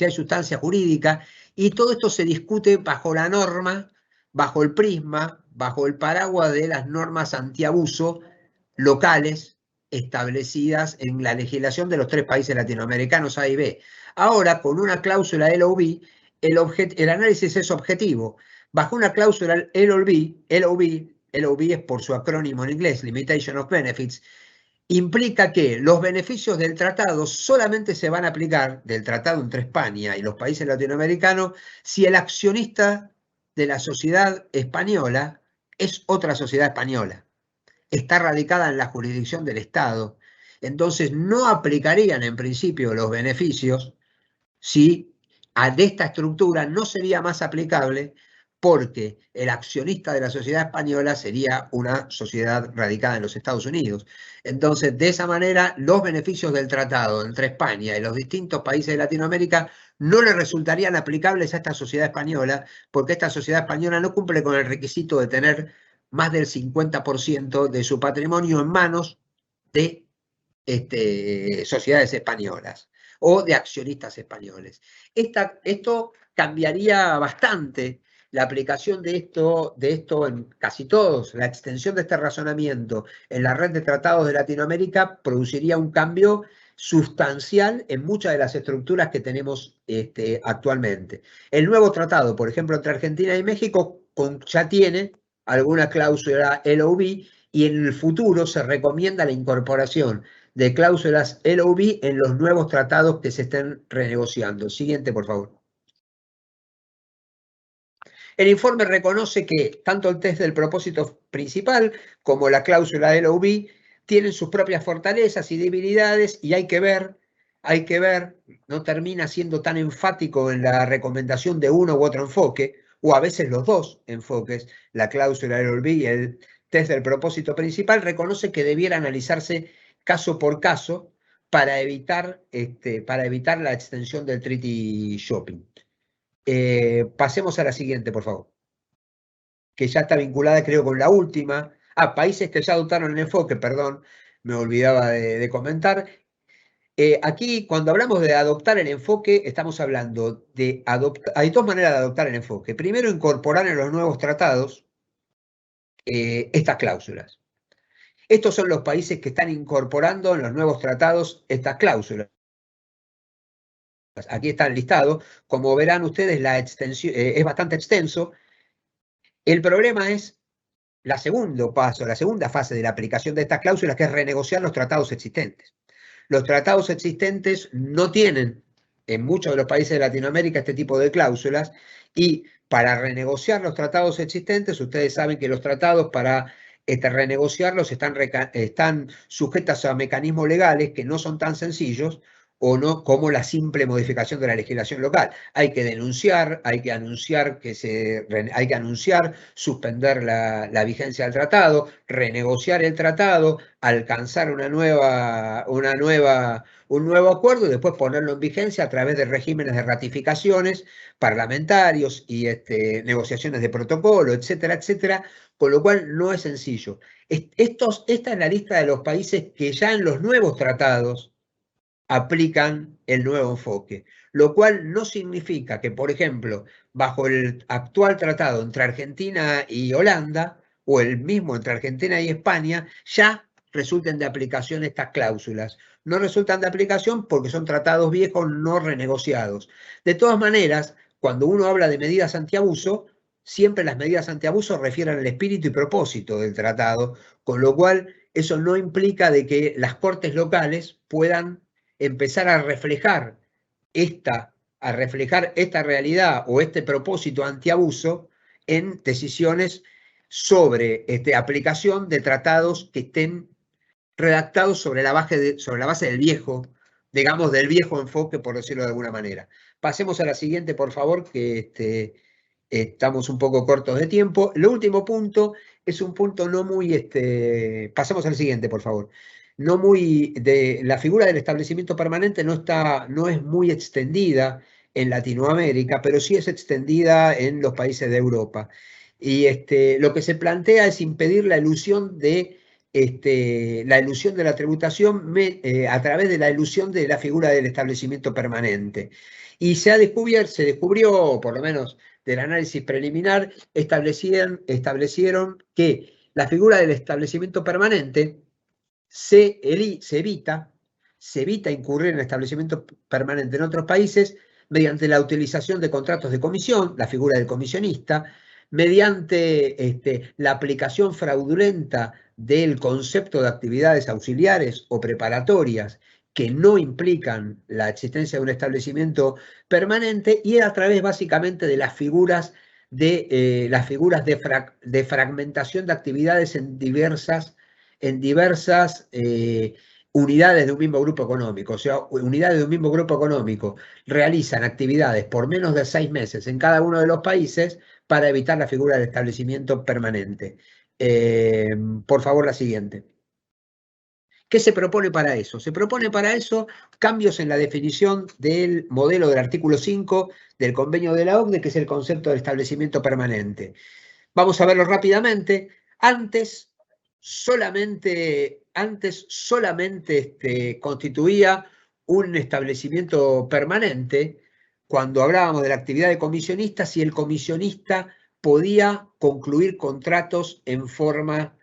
sustancia jurídica, y todo esto se discute bajo la norma, bajo el prisma, bajo el paraguas de las normas antiabuso locales establecidas en la legislación de los 3 países latinoamericanos A y B. Ahora, con una cláusula LOB, el análisis es objetivo. Bajo una cláusula LOB es por su acrónimo en inglés, Limitation of Benefits, implica que los beneficios del tratado solamente se van a aplicar, del tratado entre España y los países latinoamericanos, si el accionista de la sociedad española es otra sociedad española, está radicada en la jurisdicción del Estado. Entonces no aplicarían en principio los beneficios si de esta estructura no sería más aplicable, porque el accionista de la sociedad española sería una sociedad radicada en los Estados Unidos. Entonces, de esa manera, los beneficios del tratado entre España y los distintos países de Latinoamérica no le resultarían aplicables a esta sociedad española, porque esta sociedad española no cumple con el requisito de tener más del 50% de su patrimonio en manos de sociedades españolas o de accionistas españoles. Esto cambiaría bastante la aplicación de esto en casi todos. La extensión de este razonamiento en la red de tratados de Latinoamérica produciría un cambio sustancial en muchas de las estructuras que tenemos actualmente. El nuevo tratado, por ejemplo, entre Argentina y México, ya tiene alguna cláusula LOB, y en el futuro se recomienda la incorporación de cláusulas LOB en los nuevos tratados que se estén renegociando. Siguiente, por favor. El informe reconoce que tanto el test del propósito principal como la cláusula LOB tienen sus propias fortalezas y debilidades, y hay que ver hay que ver, no termina siendo tan enfático en la recomendación de uno u otro enfoque, o a veces los dos enfoques, la cláusula del olvido y el test del propósito principal, reconoce que debiera analizarse caso por caso para evitar la extensión del treaty shopping. Pasemos a la siguiente, por favor, que ya está vinculada, creo, con la última. Países que ya adoptaron el enfoque, perdón, me olvidaba de comentar. Aquí, cuando hablamos de adoptar el enfoque, estamos hablando de adoptar. Hay dos maneras de adoptar el enfoque. Primero, incorporar en los nuevos tratados estas cláusulas. Estos son los países que están incorporando en los nuevos tratados estas cláusulas. Aquí están listados. Como verán ustedes, la extensión es bastante extenso. El problema es la segunda fase de la aplicación de estas cláusulas, que es renegociar los tratados existentes. Los tratados existentes no tienen en muchos de los países de Latinoamérica este tipo de cláusulas, y para renegociar los tratados existentes, ustedes saben que los tratados para renegociarlos están sujetos a mecanismos legales que no son tan sencillos o no como la simple modificación de la legislación local. Hay que denunciar, hay que anunciar, suspender la vigencia del tratado, renegociar el tratado, alcanzar un nuevo acuerdo y después ponerlo en vigencia a través de regímenes de ratificaciones parlamentarios y negociaciones de protocolo, etcétera, etcétera, con lo cual no es sencillo. Esta es la lista de los países que ya en los nuevos tratados aplican el nuevo enfoque, lo cual no significa que, por ejemplo, bajo el actual tratado entre Argentina y Holanda, o el mismo entre Argentina y España, ya resulten de aplicación estas cláusulas. No resultan de aplicación porque son tratados viejos no renegociados. De todas maneras, cuando uno habla de medidas antiabuso, siempre las medidas antiabuso refieren al espíritu y propósito del tratado, con lo cual eso no implica de que las cortes locales puedan empezar a reflejar esta realidad o este propósito antiabuso en decisiones sobre aplicación de tratados que estén redactados sobre la base del viejo, digamos, del viejo enfoque, por decirlo de alguna manera. Pasemos a la siguiente, por favor, que estamos un poco cortos de tiempo. El último punto es un punto no muy... pasemos al siguiente, por favor. La figura del establecimiento permanente no es muy extendida en Latinoamérica, pero sí es extendida en los países de Europa. Y lo que se plantea es impedir la ilusión de la tributación a través de la ilusión de la figura del establecimiento permanente. Y se descubrió, por lo menos del análisis preliminar, establecieron que la figura del establecimiento permanente se evita incurrir en establecimiento permanente en otros países mediante la utilización de contratos de comisión, la figura del comisionista, mediante la aplicación fraudulenta del concepto de actividades auxiliares o preparatorias que no implican la existencia de un establecimiento permanente, y a través básicamente de las figuras de fragmentación de actividades en diversas unidades de un mismo grupo económico. O sea, unidades de un mismo grupo económico realizan actividades por menos de 6 meses en cada uno de los países para evitar la figura del establecimiento permanente. Por favor, la siguiente. ¿Qué se propone para eso? Se propone para eso cambios en la definición del modelo del artículo 5 del convenio de la OCDE, que es el concepto de establecimiento permanente. Vamos a verlo rápidamente. Antes solamente constituía un establecimiento permanente cuando hablábamos de la actividad de comisionista, si el comisionista podía concluir contratos en forma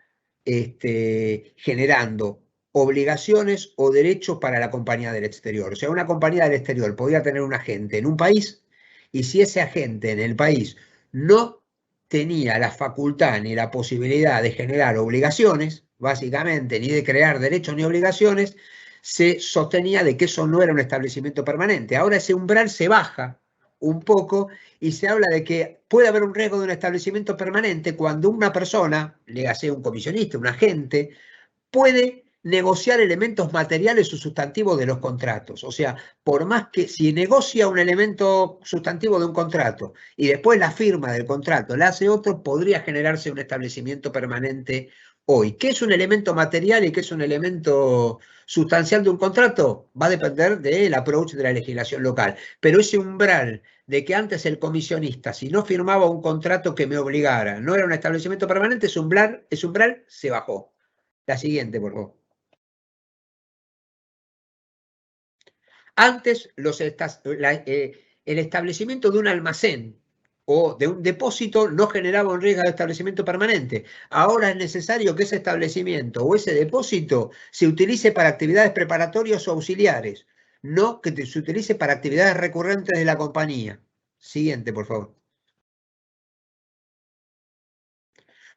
generando obligaciones o derechos para la compañía del exterior. O sea, una compañía del exterior podía tener un agente en un país, y si ese agente en el país no tenía la facultad ni la posibilidad de generar obligaciones, básicamente, ni de crear derechos ni obligaciones, se sostenía de que eso no era un establecimiento permanente. Ahora ese umbral se baja un poco y se habla de que puede haber un riesgo de un establecimiento permanente cuando una persona, le hace un comisionista, un agente, puede negociar elementos materiales o sustantivos de los contratos. O sea, por más que si negocia un elemento sustantivo de un contrato y después la firma del contrato la hace otro, podría generarse un establecimiento permanente hoy. ¿Qué es un elemento material y qué es un elemento sustancial de un contrato? Va a depender del approach de la legislación local. Pero ese umbral de que antes el comisionista, si no firmaba un contrato que me obligara, no era un establecimiento permanente, ese umbral se bajó. La siguiente, por favor. Antes, el establecimiento de un almacén o de un depósito no generaba un riesgo de establecimiento permanente. Ahora es necesario que ese establecimiento o ese depósito se utilice para actividades preparatorias o auxiliares, no que se utilice para actividades recurrentes de la compañía. Siguiente, por favor.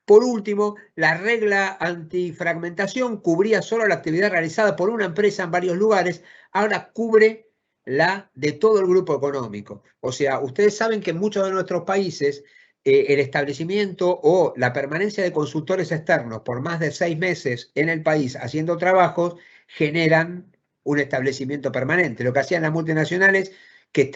Por último, la regla antifragmentación cubría solo la actividad realizada por una empresa en varios lugares, ahora cubre la de todo el grupo económico. O sea, ustedes saben que en muchos de nuestros países el establecimiento o la permanencia de consultores externos por más de 6 meses en el país haciendo trabajos generan un establecimiento permanente. Lo que hacían las multinacionales que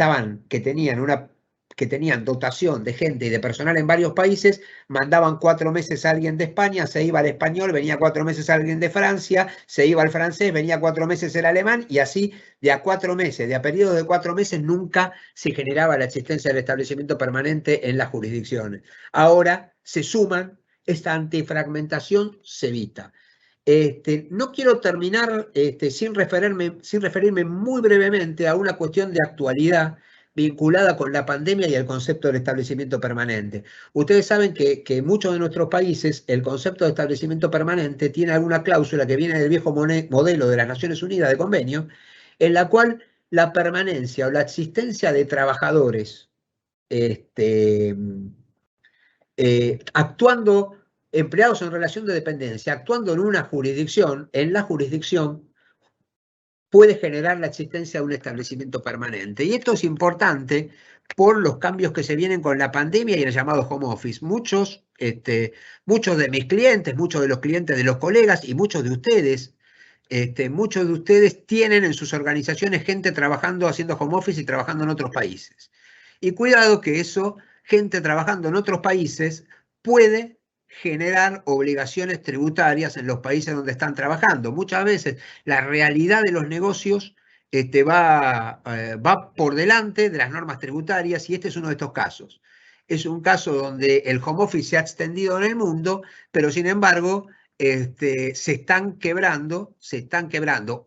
tenían dotación de gente y de personal en varios países, mandaban 4 meses a alguien de España, se iba al español, venía 4 meses a alguien de Francia, se iba al francés, venía 4 meses el alemán, y así de a 4 meses, de a periodos de 4 meses, nunca se generaba la existencia del establecimiento permanente en las jurisdicciones. Ahora se suman, esta antifragmentación se evita. No quiero terminar sin referirme muy brevemente a una cuestión de actualidad vinculada con la pandemia y el concepto del establecimiento permanente. Ustedes saben que en muchos de nuestros países el concepto de establecimiento permanente tiene alguna cláusula que viene del viejo modelo de las Naciones Unidas de convenio, en la cual la permanencia o la existencia de trabajadores actuando, empleados en relación de dependencia, actuando en la jurisdicción, puede generar la existencia de un establecimiento permanente. Y esto es importante por los cambios que se vienen con la pandemia y el llamado home office. Muchos de mis clientes, muchos de los clientes de los colegas y muchos de ustedes tienen en sus organizaciones gente trabajando, haciendo home office y trabajando en otros países. Y cuidado que eso, gente trabajando en otros países, puede generar obligaciones tributarias en los países donde están trabajando. Muchas veces la realidad de los negocios va por delante de las normas tributarias, y este es uno de estos casos. Es un caso donde el home office se ha extendido en el mundo, pero sin embargo se están quebrando.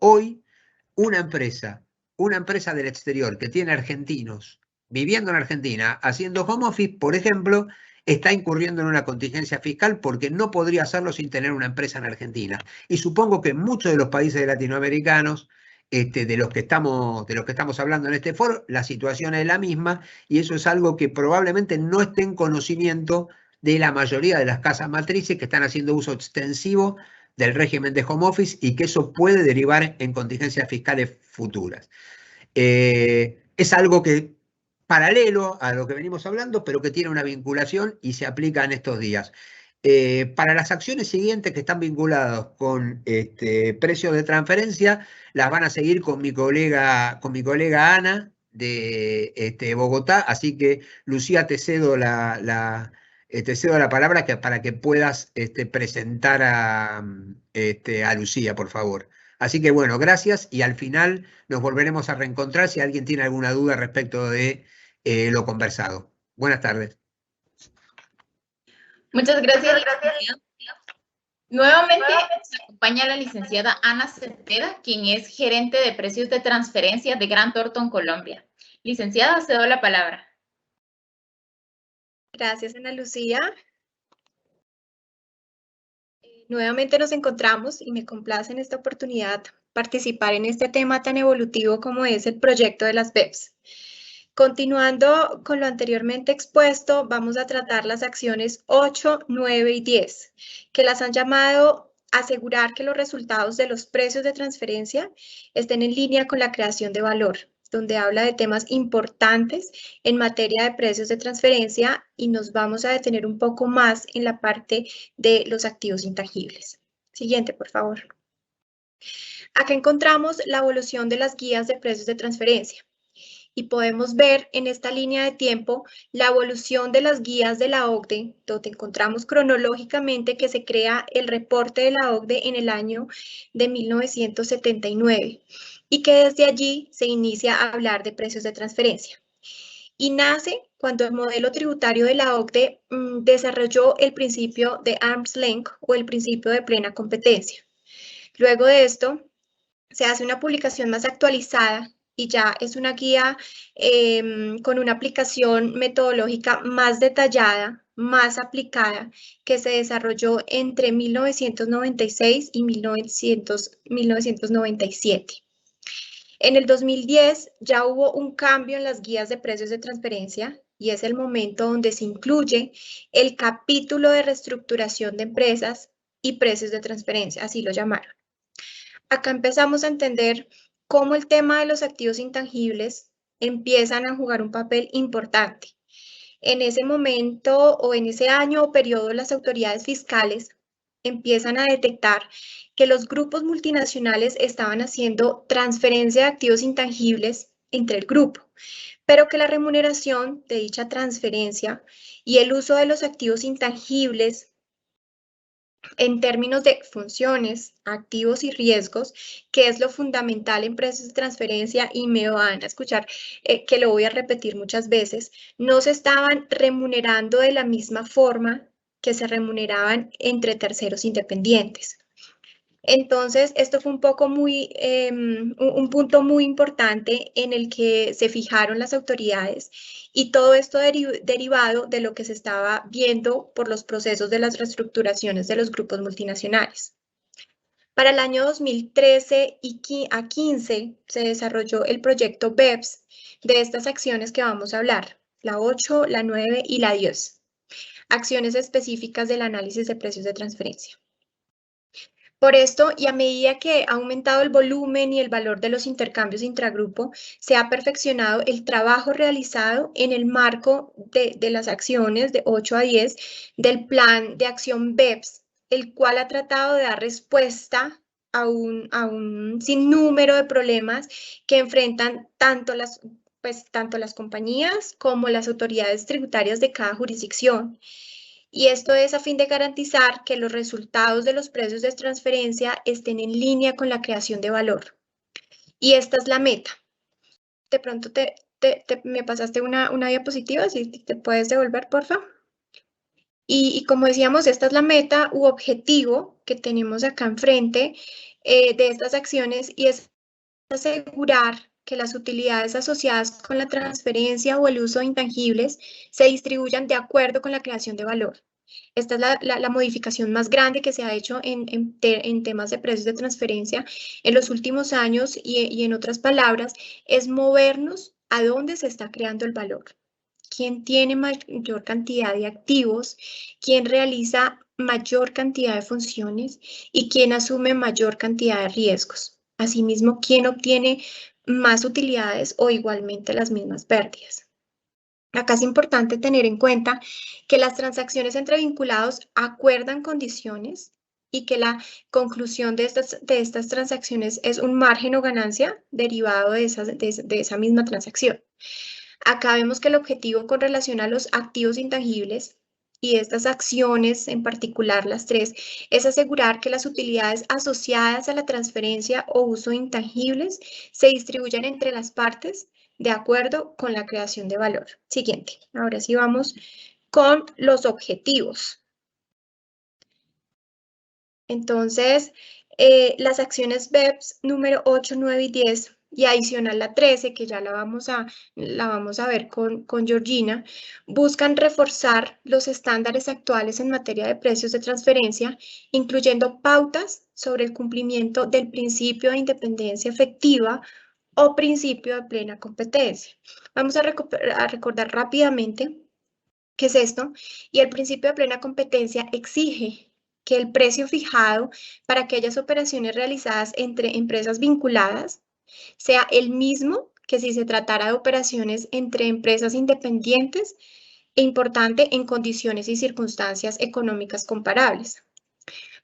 Hoy una empresa del exterior que tiene argentinos viviendo en Argentina haciendo home office, por ejemplo, está incurriendo en una contingencia fiscal porque no podría hacerlo sin tener una empresa en Argentina. Y supongo que en muchos de los países latinoamericanos de los que estamos hablando en este foro, la situación es la misma, y eso es algo que probablemente no esté en conocimiento de la mayoría de las casas matrices que están haciendo uso extensivo del régimen de home office, y que eso puede derivar en contingencias fiscales futuras. Es algo que paralelo a lo que venimos hablando, pero que tiene una vinculación y se aplica en estos días. Para las acciones siguientes que están vinculadas con precios de transferencia, las van a seguir con mi colega Ana de Bogotá. Así que, Lucía, te cedo la palabra para que puedas presentar a Lucía, por favor. Así que bueno, gracias, y al final nos volveremos a reencontrar si alguien tiene alguna duda respecto de lo conversado. Buenas tardes. Muchas gracias. Nuevamente nos acompaña la licenciada Ana Cepeda, quien es gerente de precios de transferencia de Grant Thornton, Colombia. Licenciada, cedo la palabra. Gracias, Ana Lucía. Nuevamente nos encontramos y me complace en esta oportunidad participar en este tema tan evolutivo como es el proyecto de las BEPS. Continuando con lo anteriormente expuesto, vamos a tratar las acciones 8, 9 y 10, que las han llamado asegurar que los resultados de los precios de transferencia estén en línea con la creación de valor, donde habla de temas importantes en materia de precios de transferencia, y nos vamos a detener un poco más en la parte de los activos intangibles. Siguiente, por favor. Acá encontramos la evolución de las guías de precios de transferencia. Y podemos ver en esta línea de tiempo la evolución de las guías de la OCDE, donde encontramos cronológicamente que se crea el reporte de la OCDE en el año de 1979 y que desde allí se inicia a hablar de precios de transferencia. Y nace cuando el modelo tributario de la OCDE desarrolló el principio de arm's length o el principio de plena competencia. Luego de esto, se hace una publicación más actualizada y ya es una guía con una aplicación metodológica más detallada, más aplicada, que se desarrolló entre 1996 y 1997. En el 2010 ya hubo un cambio en las guías de precios de transferencia y es el momento donde se incluye el capítulo de reestructuración de empresas y precios de transferencia, así lo llamaron. Acá empezamos a entender cómo el tema de los activos intangibles empiezan a jugar un papel importante. En ese momento o en ese año o periodo, las autoridades fiscales empiezan a detectar que los grupos multinacionales estaban haciendo transferencia de activos intangibles entre el grupo, pero que la remuneración de dicha transferencia y el uso de los activos intangibles en términos de funciones, activos y riesgos, que es lo fundamental en precios de transferencia, y me van a escuchar que lo voy a repetir muchas veces, no se estaban remunerando de la misma forma que se remuneraban entre terceros independientes. Entonces, esto fue un punto muy importante en el que se fijaron las autoridades y todo esto derivado de lo que se estaba viendo por los procesos de las reestructuraciones de los grupos multinacionales. Para el año 2013 a 15 se desarrolló el proyecto BEPS de estas acciones que vamos a hablar, la 8, la 9 y la 10, acciones específicas del análisis de precios de transferencia. Por esto, y a medida que ha aumentado el volumen y el valor de los intercambios intragrupo, se ha perfeccionado el trabajo realizado en el marco de las acciones de 8 a 10 del plan de acción BEPS, el cual ha tratado de dar respuesta a un sinnúmero de problemas que enfrentan tanto las compañías como las autoridades tributarias de cada jurisdicción. Y esto es a fin de garantizar que los resultados de los precios de transferencia estén en línea con la creación de valor. Y esta es la meta. De pronto me pasaste una diapositiva, si te puedes devolver, por favor. Y como decíamos, esta es la meta u objetivo que tenemos acá enfrente de estas acciones, y es asegurar que las utilidades asociadas con la transferencia o el uso de intangibles se distribuyan de acuerdo con la creación de valor. Esta es la modificación más grande que se ha hecho en temas de precios de transferencia en los últimos años, y en otras palabras, es movernos a dónde se está creando el valor. ¿Quién tiene mayor cantidad de activos? ¿Quién realiza mayor cantidad de funciones? ¿Y quién asume mayor cantidad de riesgos? Asimismo, ¿quién obtiene más utilidades o igualmente las mismas pérdidas? Acá es importante tener en cuenta que las transacciones entre vinculados acuerdan condiciones y que la conclusión de estas transacciones es un margen o ganancia derivado de esa misma transacción. Acá vemos que el objetivo con relación a los activos intangibles y estas acciones, en particular las tres, es asegurar que las utilidades asociadas a la transferencia o uso de intangibles se distribuyan entre las partes de acuerdo con la creación de valor. Siguiente. Ahora sí vamos con los objetivos. Entonces, las acciones BEPS número 8, 9 y 10 y adicional la 13, que ya la vamos a ver con Georgina, buscan reforzar los estándares actuales en materia de precios de transferencia, incluyendo pautas sobre el cumplimiento del principio de independencia efectiva o principio de plena competencia. Vamos a recordar rápidamente qué es esto, y el principio de plena competencia exige que el precio fijado para aquellas operaciones realizadas entre empresas vinculadas sea el mismo que si se tratara de operaciones entre empresas independientes e importante en condiciones y circunstancias económicas comparables.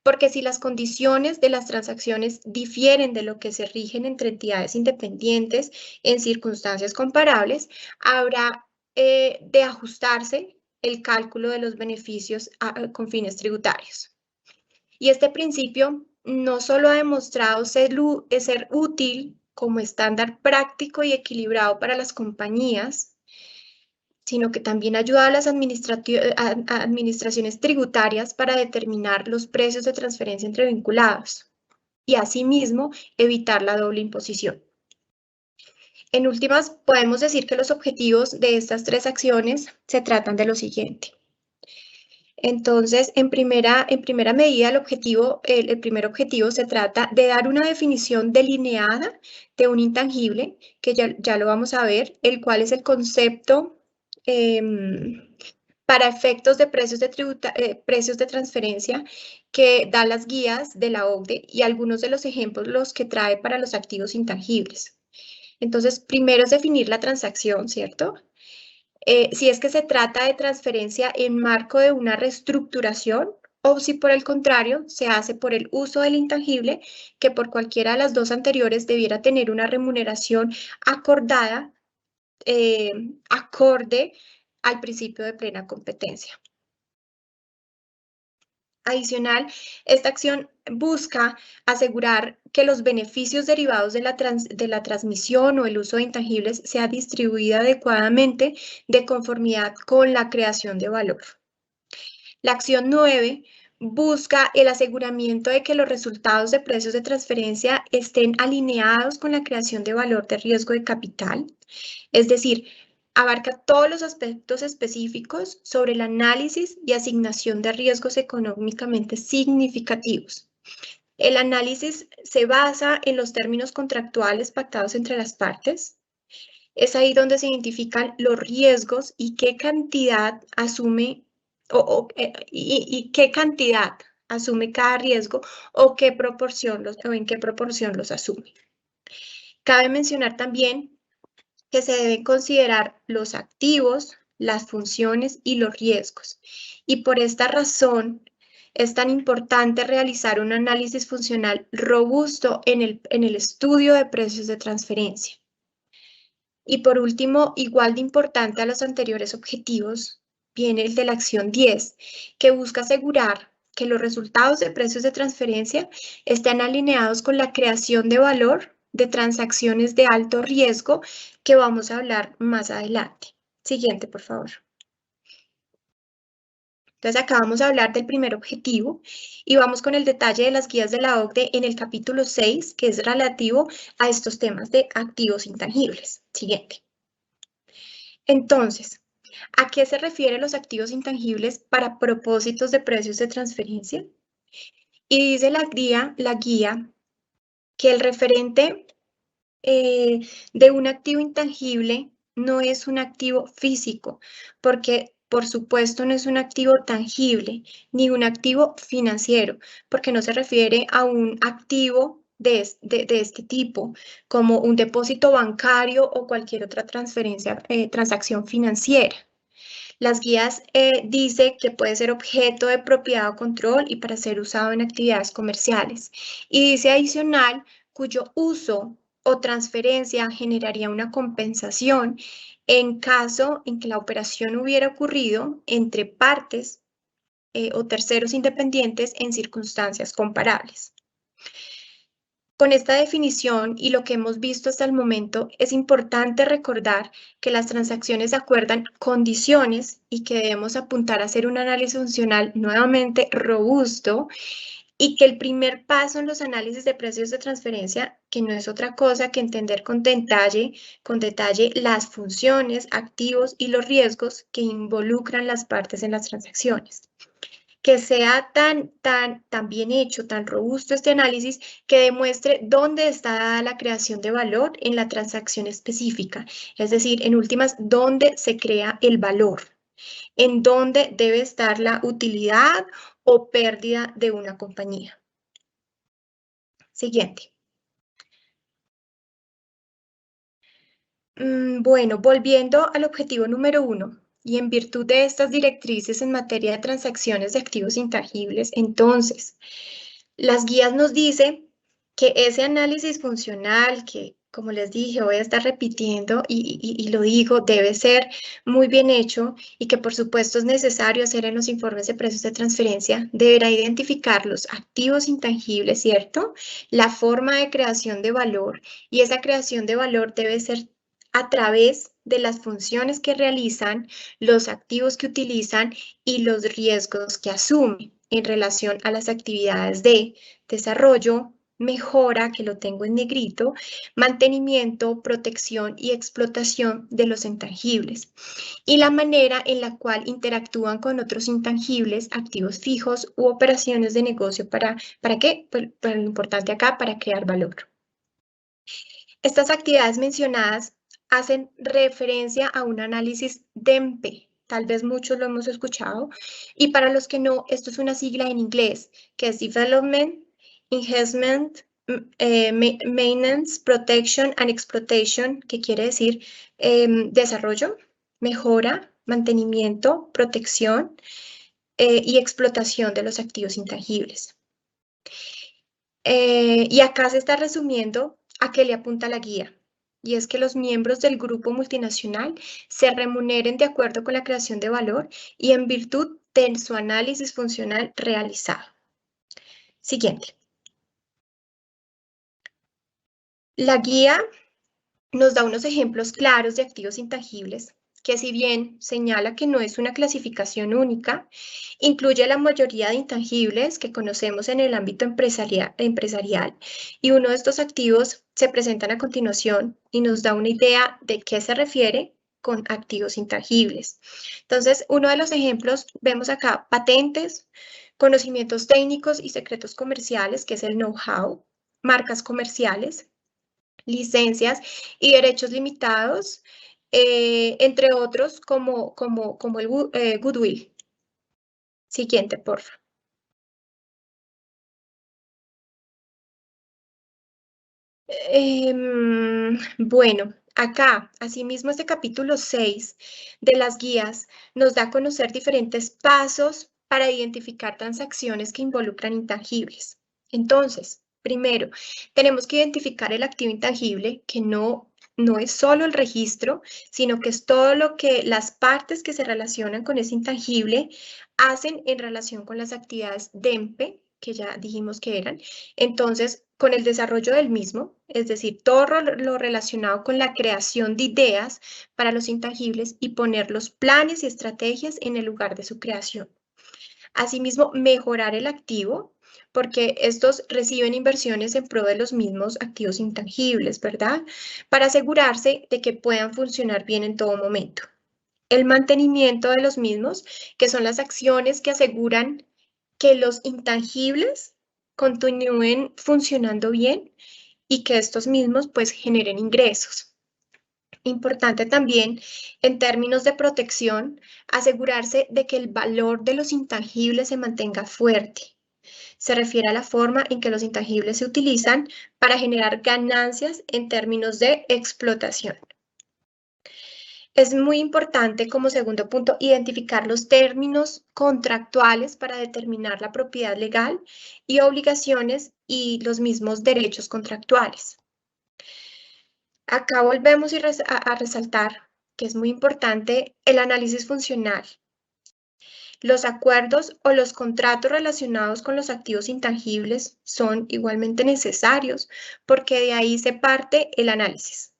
porque si las condiciones de las transacciones difieren de lo que se rigen entre entidades independientes en circunstancias comparables, habrá de ajustarse el cálculo de los beneficios con fines tributarios. Y este principio no solo ha demostrado ser útil como estándar práctico y equilibrado para las compañías, sino que también ayuda a las administraciones tributarias para determinar los precios de transferencia entre vinculados y asimismo evitar la doble imposición. En últimas, podemos decir que los objetivos de estas tres acciones se tratan de lo siguiente. Entonces, en primera medida, el primer objetivo se trata de dar una definición delineada de un intangible, que ya lo vamos a ver, el cual es el concepto para efectos de precios de transferencia que da las guías de la OCDE y algunos de los ejemplos los que trae para los activos intangibles. Entonces, primero es definir la transacción, ¿cierto? Si es que se trata de transferencia en marco de una reestructuración o si por el contrario se hace por el uso del intangible que por cualquiera de las dos anteriores debiera tener una remuneración acordada, acorde al principio de plena competencia. Adicional, esta acción busca asegurar que los beneficios derivados de la transmisión o el uso de intangibles sea distribuida adecuadamente de conformidad con la creación de valor. La acción 9 busca el aseguramiento de que los resultados de precios de transferencia estén alineados con la creación de valor de riesgo de capital, es decir, abarca todos los aspectos específicos sobre el análisis y asignación de riesgos económicamente significativos. El análisis se basa en los términos contractuales pactados entre las partes. Es ahí donde se identifican los riesgos y qué cantidad asume qué cantidad asume cada riesgo o en qué proporción los asume. Cabe mencionar también que se deben considerar los activos, las funciones y los riesgos. Y por esta razón es tan importante realizar un análisis funcional robusto en el estudio de precios de transferencia. Y por último, igual de importante a los anteriores objetivos, viene el de la acción 10, que busca asegurar que los resultados de precios de transferencia estén alineados con la creación de valor de transacciones de alto riesgo que vamos a hablar más adelante. Siguiente, por favor. Entonces, acá vamos a hablar del primer objetivo y vamos con el detalle de las guías de la OCDE en el capítulo 6, que es relativo a estos temas de activos intangibles. Siguiente. Entonces, ¿a qué se refieren los activos intangibles para propósitos de precios de transferencia? Y dice la guía que el referente de un activo intangible no es un activo físico, porque por supuesto no es un activo tangible, ni un activo financiero, porque no se refiere a un activo de este tipo, como un depósito bancario o cualquier otra transacción financiera. Las guías dice que puede ser objeto de propiedad o control y para ser usado en actividades comerciales. Y dice adicional, cuyo uso o transferencia generaría una compensación en caso en que la operación hubiera ocurrido entre partes o terceros independientes en circunstancias comparables. Con esta definición y lo que hemos visto hasta el momento, es importante recordar que las transacciones acuerdan condiciones y que debemos apuntar a hacer un análisis funcional nuevamente robusto y que el primer paso en los análisis de precios de transferencia, que no es otra cosa que entender con detalle las funciones, activos y los riesgos que involucran las partes en las transacciones. Que sea tan bien hecho, tan robusto este análisis, que demuestre dónde está dada la creación de valor en la transacción específica. Es decir, en últimas, dónde se crea el valor, en dónde debe estar la utilidad o pérdida de una compañía. Siguiente. Bueno, volviendo al objetivo número 1. y en virtud de estas directrices en materia de transacciones de activos intangibles, entonces, las guías nos dicen que ese análisis funcional que, como les dije, voy a estar repitiendo y lo digo, debe ser muy bien hecho y que por supuesto es necesario hacer en los informes de precios de transferencia, deberá identificar los activos intangibles, ¿cierto? La forma de creación de valor y esa creación de valor debe ser a través de las funciones que realizan, los activos que utilizan y los riesgos que asumen en relación a las actividades de desarrollo, mejora, que lo tengo en negrito, mantenimiento, protección y explotación de los intangibles, y la manera en la cual interactúan con otros intangibles, activos fijos u operaciones de negocio. ¿Para qué? Pues, lo importante acá, para crear valor. Estas actividades mencionadas hacen referencia a un análisis DEMPE. Tal vez muchos lo hemos escuchado. Y para los que no, esto es una sigla en inglés, que es Development, Enhancement, Maintenance, Protection and Exploitation, que quiere decir desarrollo, mejora, mantenimiento, protección y explotación de los activos intangibles. Y acá se está resumiendo a qué le apunta la guía. Y es que los miembros del grupo multinacional se remuneren de acuerdo con la creación de valor y en virtud de su análisis funcional realizado. Siguiente. La guía nos da unos ejemplos claros de activos intangibles que, si bien señala que no es una clasificación única, incluye la mayoría de intangibles que conocemos en el ámbito empresarial, y uno de estos activos se presentan a continuación y nos da una idea de qué se refiere con activos intangibles. Entonces, uno de los ejemplos, vemos acá patentes, conocimientos técnicos y secretos comerciales, que es el know-how, marcas comerciales, licencias y derechos limitados, entre otros como el goodwill. Siguiente, por favor. Bueno, acá, asimismo, este capítulo 6 de las guías nos da a conocer diferentes pasos para identificar transacciones que involucran intangibles. Entonces, primero, tenemos que identificar el activo intangible, que no es solo el registro, sino que es todo lo que las partes que se relacionan con ese intangible hacen en relación con las actividades DEMPE, que ya dijimos que eran. Entonces, con el desarrollo del mismo, es decir, todo lo relacionado con la creación de ideas para los intangibles y poner los planes y estrategias en el lugar de su creación. Asimismo, mejorar el activo, porque estos reciben inversiones en pro de los mismos activos intangibles, ¿verdad? Para asegurarse de que puedan funcionar bien en todo momento. El mantenimiento de los mismos, que son las acciones que aseguran que los intangibles continúen funcionando bien y que estos mismos pues generen ingresos. Importante también en términos de protección, asegurarse de que el valor de los intangibles se mantenga fuerte. Se refiere a la forma en que los intangibles se utilizan para generar ganancias en términos de explotación. Es muy importante, como segundo punto, identificar los términos contractuales para determinar la propiedad legal y obligaciones y los mismos derechos contractuales. Acá volvemos a resaltar que es muy importante el análisis funcional. Los acuerdos o los contratos relacionados con los activos intangibles son igualmente necesarios porque de ahí se parte el análisis.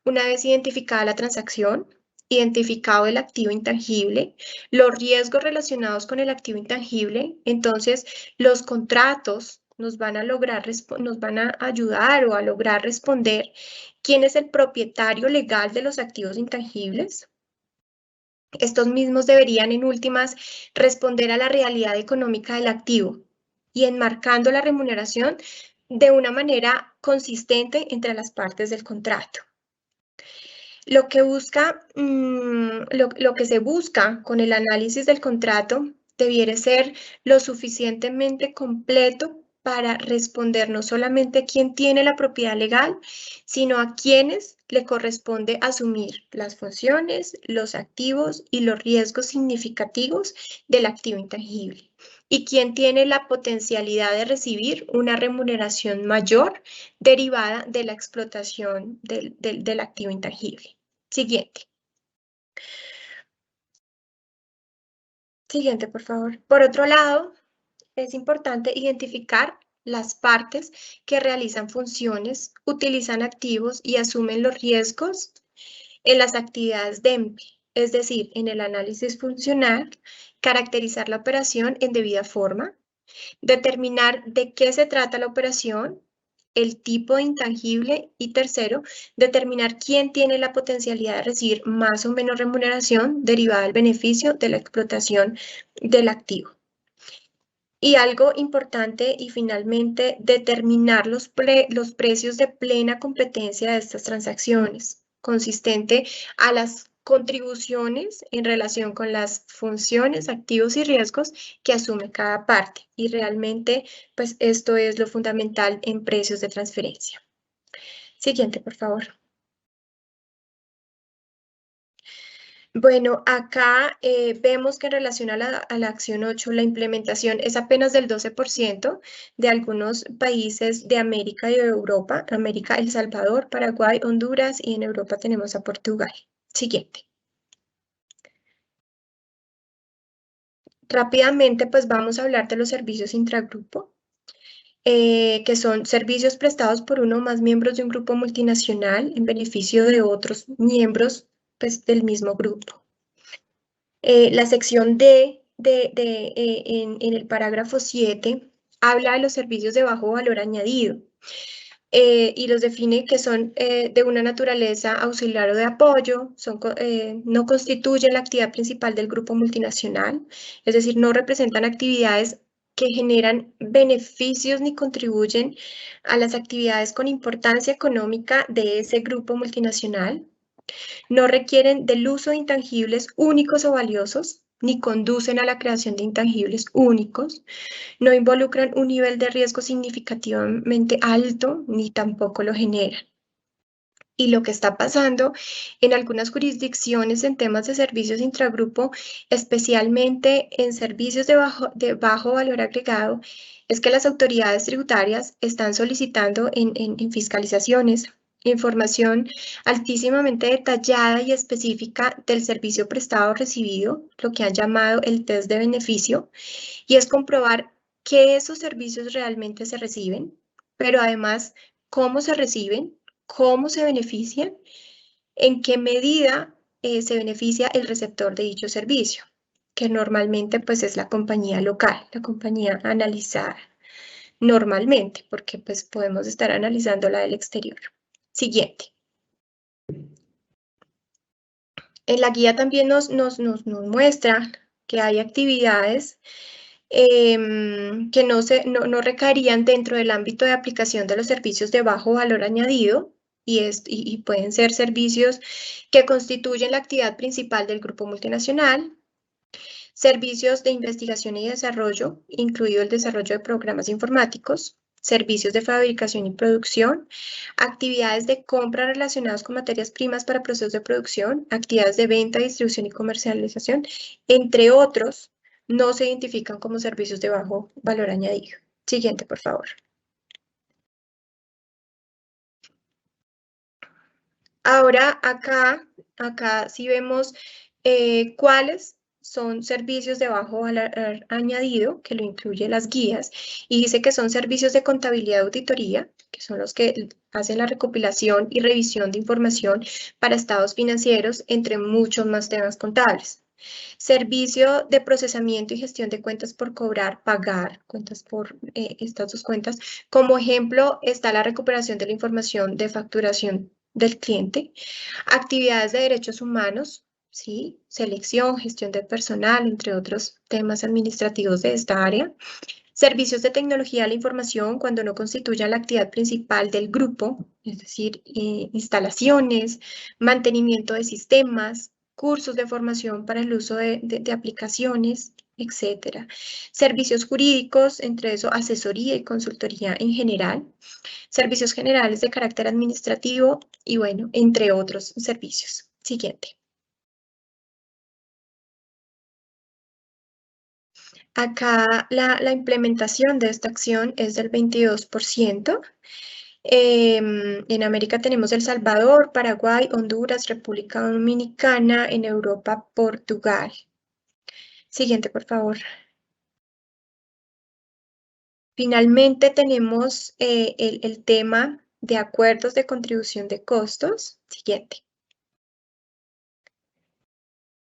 Una vez identificada la transacción, identificado el activo intangible, los riesgos relacionados con el activo intangible, entonces los contratos nos van a ayudar o a lograr responder quién es el propietario legal de los activos intangibles. Estos mismos deberían, en últimas, responder a la realidad económica del activo y enmarcando la remuneración de una manera consistente entre las partes del contrato. Lo que se busca con el análisis del contrato debiera ser lo suficientemente completo para responder no solamente quién tiene la propiedad legal, sino a quiénes le corresponde asumir las funciones, los activos y los riesgos significativos del activo intangible. Y quien tiene la potencialidad de recibir una remuneración mayor derivada de la explotación del activo intangible. Siguiente. Siguiente, por favor. Por otro lado, es importante identificar las partes que realizan funciones, utilizan activos y asumen los riesgos en las actividades de EMPE, es decir, en el análisis funcional, caracterizar la operación en debida forma, determinar de qué se trata la operación, el tipo de intangible y tercero, determinar quién tiene la potencialidad de recibir más o menos remuneración derivada del beneficio de la explotación del activo. Y algo importante y finalmente, determinar los precios de plena competencia de estas transacciones, consistente a las contribuciones en relación con las funciones, activos y riesgos que asume cada parte. Y realmente, pues esto es lo fundamental en precios de transferencia. Siguiente, por favor. Bueno, acá vemos que en relación a la acción 8, la implementación es apenas del 12% de algunos países de América y de Europa. América, El Salvador, Paraguay, Honduras y en Europa tenemos a Portugal. Siguiente. Rápidamente, pues vamos a hablar de los servicios intragrupo, que son servicios prestados por uno o más miembros de un grupo multinacional en beneficio de otros miembros pues, del mismo grupo. La sección D en el parágrafo 7 habla de los servicios de bajo valor añadido y los define que son de una naturaleza auxiliar o de apoyo, no constituyen la actividad principal del grupo multinacional, es decir, no representan actividades que generan beneficios ni contribuyen a las actividades con importancia económica de ese grupo multinacional. No requieren del uso de intangibles únicos o valiosos, ni conducen a la creación de intangibles únicos, no involucran un nivel de riesgo significativamente alto, ni tampoco lo generan. Y lo que está pasando en algunas jurisdicciones en temas de servicios intragrupo, especialmente en servicios de bajo valor agregado, es que las autoridades tributarias están solicitando en fiscalizaciones información altísimamente detallada y específica del servicio prestado o recibido, lo que han llamado el test de beneficio, y es comprobar que esos servicios realmente se reciben, pero además cómo se reciben, cómo se benefician, en qué medida se beneficia el receptor de dicho servicio, que normalmente pues es la compañía local, la compañía analizada normalmente, porque pues podemos estar analizando la del exterior. Siguiente. En la guía también nos muestra que hay actividades que no recaerían dentro del ámbito de aplicación de los servicios de bajo valor añadido y pueden ser servicios que constituyen la actividad principal del grupo multinacional, servicios de investigación y desarrollo, incluido el desarrollo de programas informáticos, servicios de fabricación y producción, actividades de compra relacionadas con materias primas para procesos de producción, actividades de venta, distribución y comercialización, entre otros, no se identifican como servicios de bajo valor añadido. Siguiente, por favor. Ahora, acá sí vemos cuáles son servicios de bajo valor añadido, que lo incluye las guías, y dice que son servicios de contabilidad y auditoría, que son los que hacen la recopilación y revisión de información para estados financieros, entre muchos más temas contables. Servicio de procesamiento y gestión de cuentas por cobrar, pagar, cuentas por estas dos cuentas. Como ejemplo está la recuperación de la información de facturación del cliente, actividades de derechos humanos, ¿sí? Selección, gestión de personal, entre otros temas administrativos de esta área. Servicios de tecnología de la información cuando no constituyan la actividad principal del grupo, es decir, instalaciones, mantenimiento de sistemas, cursos de formación para el uso de aplicaciones, etcétera. Servicios jurídicos, entre eso asesoría y consultoría en general. Servicios generales de carácter administrativo y bueno, entre otros servicios. Siguiente. Acá la implementación de esta acción es del 22%. En América tenemos El Salvador, Paraguay, Honduras, República Dominicana, en Europa, Portugal. Siguiente, por favor. Finalmente tenemos el tema de acuerdos de contribución de costos. Siguiente.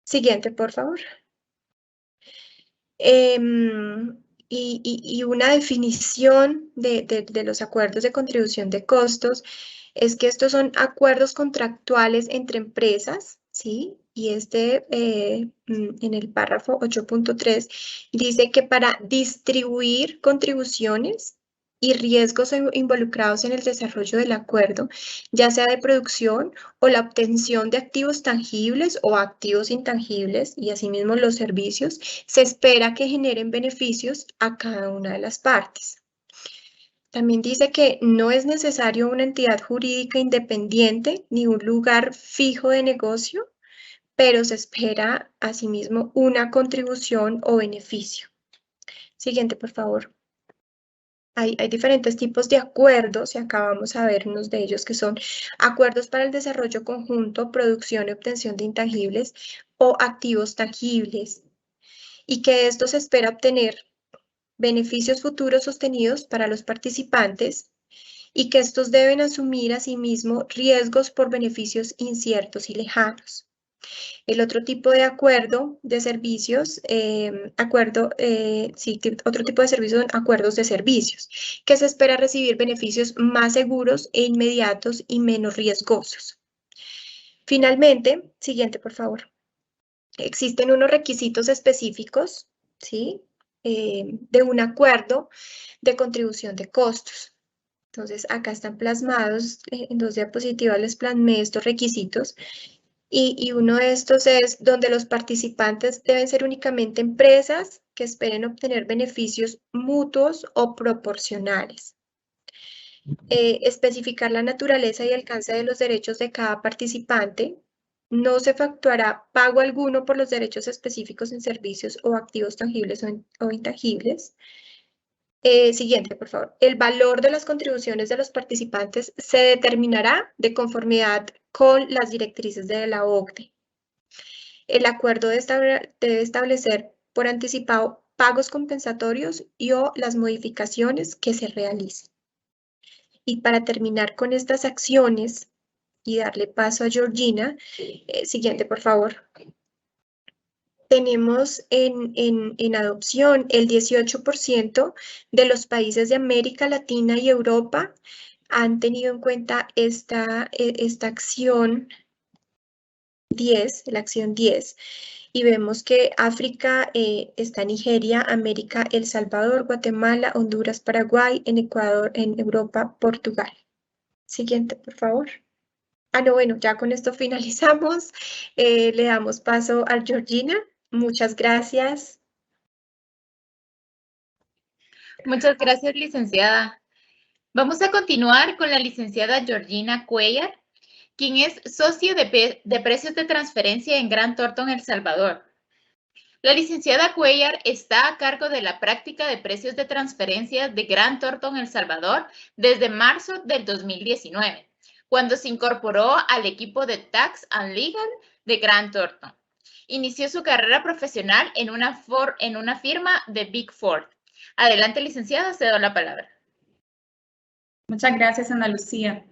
Siguiente, por favor. Y una definición de los acuerdos de contribución de costos es que estos son acuerdos contractuales entre empresas, ¿sí? Y en el párrafo 8.3 dice que para distribuir contribuciones y riesgos involucrados en el desarrollo del acuerdo, ya sea de producción o la obtención de activos tangibles o activos intangibles, y asimismo los servicios, se espera que generen beneficios a cada una de las partes. También dice que no es necesario una entidad jurídica independiente ni un lugar fijo de negocio, pero se espera asimismo una contribución o beneficio. Siguiente, por favor. Hay diferentes tipos de acuerdos y acá vamos a ver unos de ellos que son acuerdos para el desarrollo conjunto, producción y obtención de intangibles o activos tangibles, y que esto se espera obtener beneficios futuros sostenidos para los participantes y que estos deben asumir asimismo riesgos por beneficios inciertos y lejanos. El otro tipo de acuerdo de servicios, otro tipo de servicios son acuerdos de servicios, que se espera recibir beneficios más seguros e inmediatos y menos riesgosos. Finalmente, siguiente, por favor. Existen unos requisitos específicos, ¿sí? De un acuerdo de contribución de costos. Entonces, acá están plasmados, en 2 diapositivas les plasmé estos requisitos. Y uno de estos es donde los participantes deben ser únicamente empresas que esperen obtener beneficios mutuos o proporcionales. Especificar la naturaleza y alcance de los derechos de cada participante. No se efectuará pago alguno por los derechos específicos en servicios o activos tangibles o intangibles. Siguiente, por favor. El valor de las contribuciones de los participantes se determinará de conformidad con las directrices de la OCDE. El acuerdo debe establecer por anticipado pagos compensatorios o las modificaciones que se realicen. Y para terminar con estas acciones y darle paso a Georgina, siguiente, por favor. Tenemos en adopción el 18% de los países de América Latina y Europa han tenido en cuenta esta acción 10, la acción 10. Y vemos que África está Nigeria, América, El Salvador, Guatemala, Honduras, Paraguay, en Ecuador, en Europa, Portugal. Siguiente, por favor. No, bueno, ya con esto finalizamos. Le damos paso a Georgina. Muchas gracias. Muchas gracias, licenciada. Vamos a continuar con la licenciada Georgina Cuellar, quien es socio de precios de transferencia en Grant Thornton, El Salvador. La licenciada Cuellar está a cargo de la práctica de precios de transferencia de Grant Thornton, El Salvador, desde marzo del 2019, cuando se incorporó al equipo de Tax and Legal de Grant Thornton. Inició su carrera profesional en una firma de Big Four. Adelante, licenciada, cedo la palabra. Muchas gracias, Ana Lucía.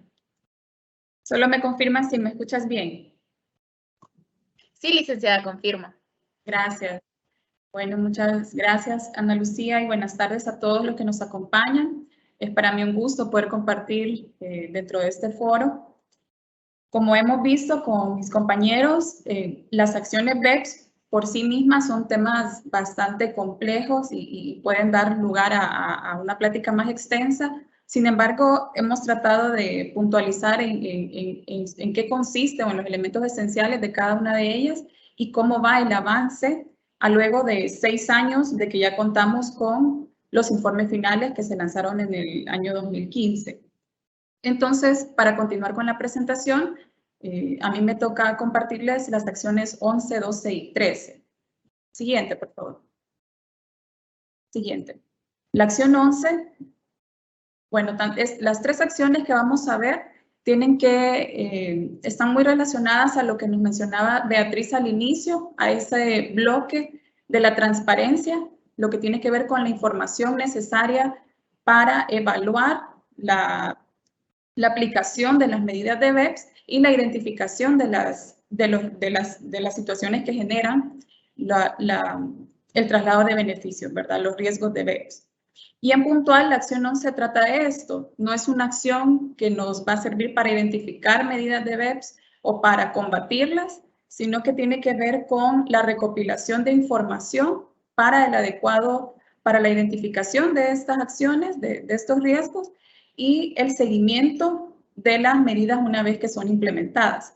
Solo me confirman si me escuchas bien. Sí, licenciada, confirmo. Gracias. Bueno, muchas gracias, Ana Lucía, y buenas tardes a todos los que nos acompañan. Es para mí un gusto poder compartir dentro de este foro. Como hemos visto con mis compañeros, las acciones BEPS por sí mismas son temas bastante complejos y pueden dar lugar a una plática más extensa. Sin embargo, hemos tratado de puntualizar en qué consiste o en los elementos esenciales de cada una de ellas y cómo va el avance a luego de 6 años de que ya contamos con los informes finales que se lanzaron en el año 2015. Entonces, para continuar con la presentación, a mí me toca compartirles las acciones 11, 12 y 13. Siguiente, por favor. Siguiente. La acción 11, bueno, las 3 acciones que vamos a ver están muy relacionadas a lo que nos mencionaba Beatriz al inicio, a ese bloque de la transparencia, lo que tiene que ver con la información necesaria para evaluar la aplicación de las medidas de BEPS y la identificación de las situaciones que generan el traslado de beneficios, ¿verdad? Los riesgos de BEPS. Y en puntual, la acción 11 trata de esto. No es una acción que nos va a servir para identificar medidas de BEPS o para combatirlas, sino que tiene que ver con la recopilación de información para la identificación de estas acciones, de estos riesgos, y el seguimiento de las medidas una vez que son implementadas.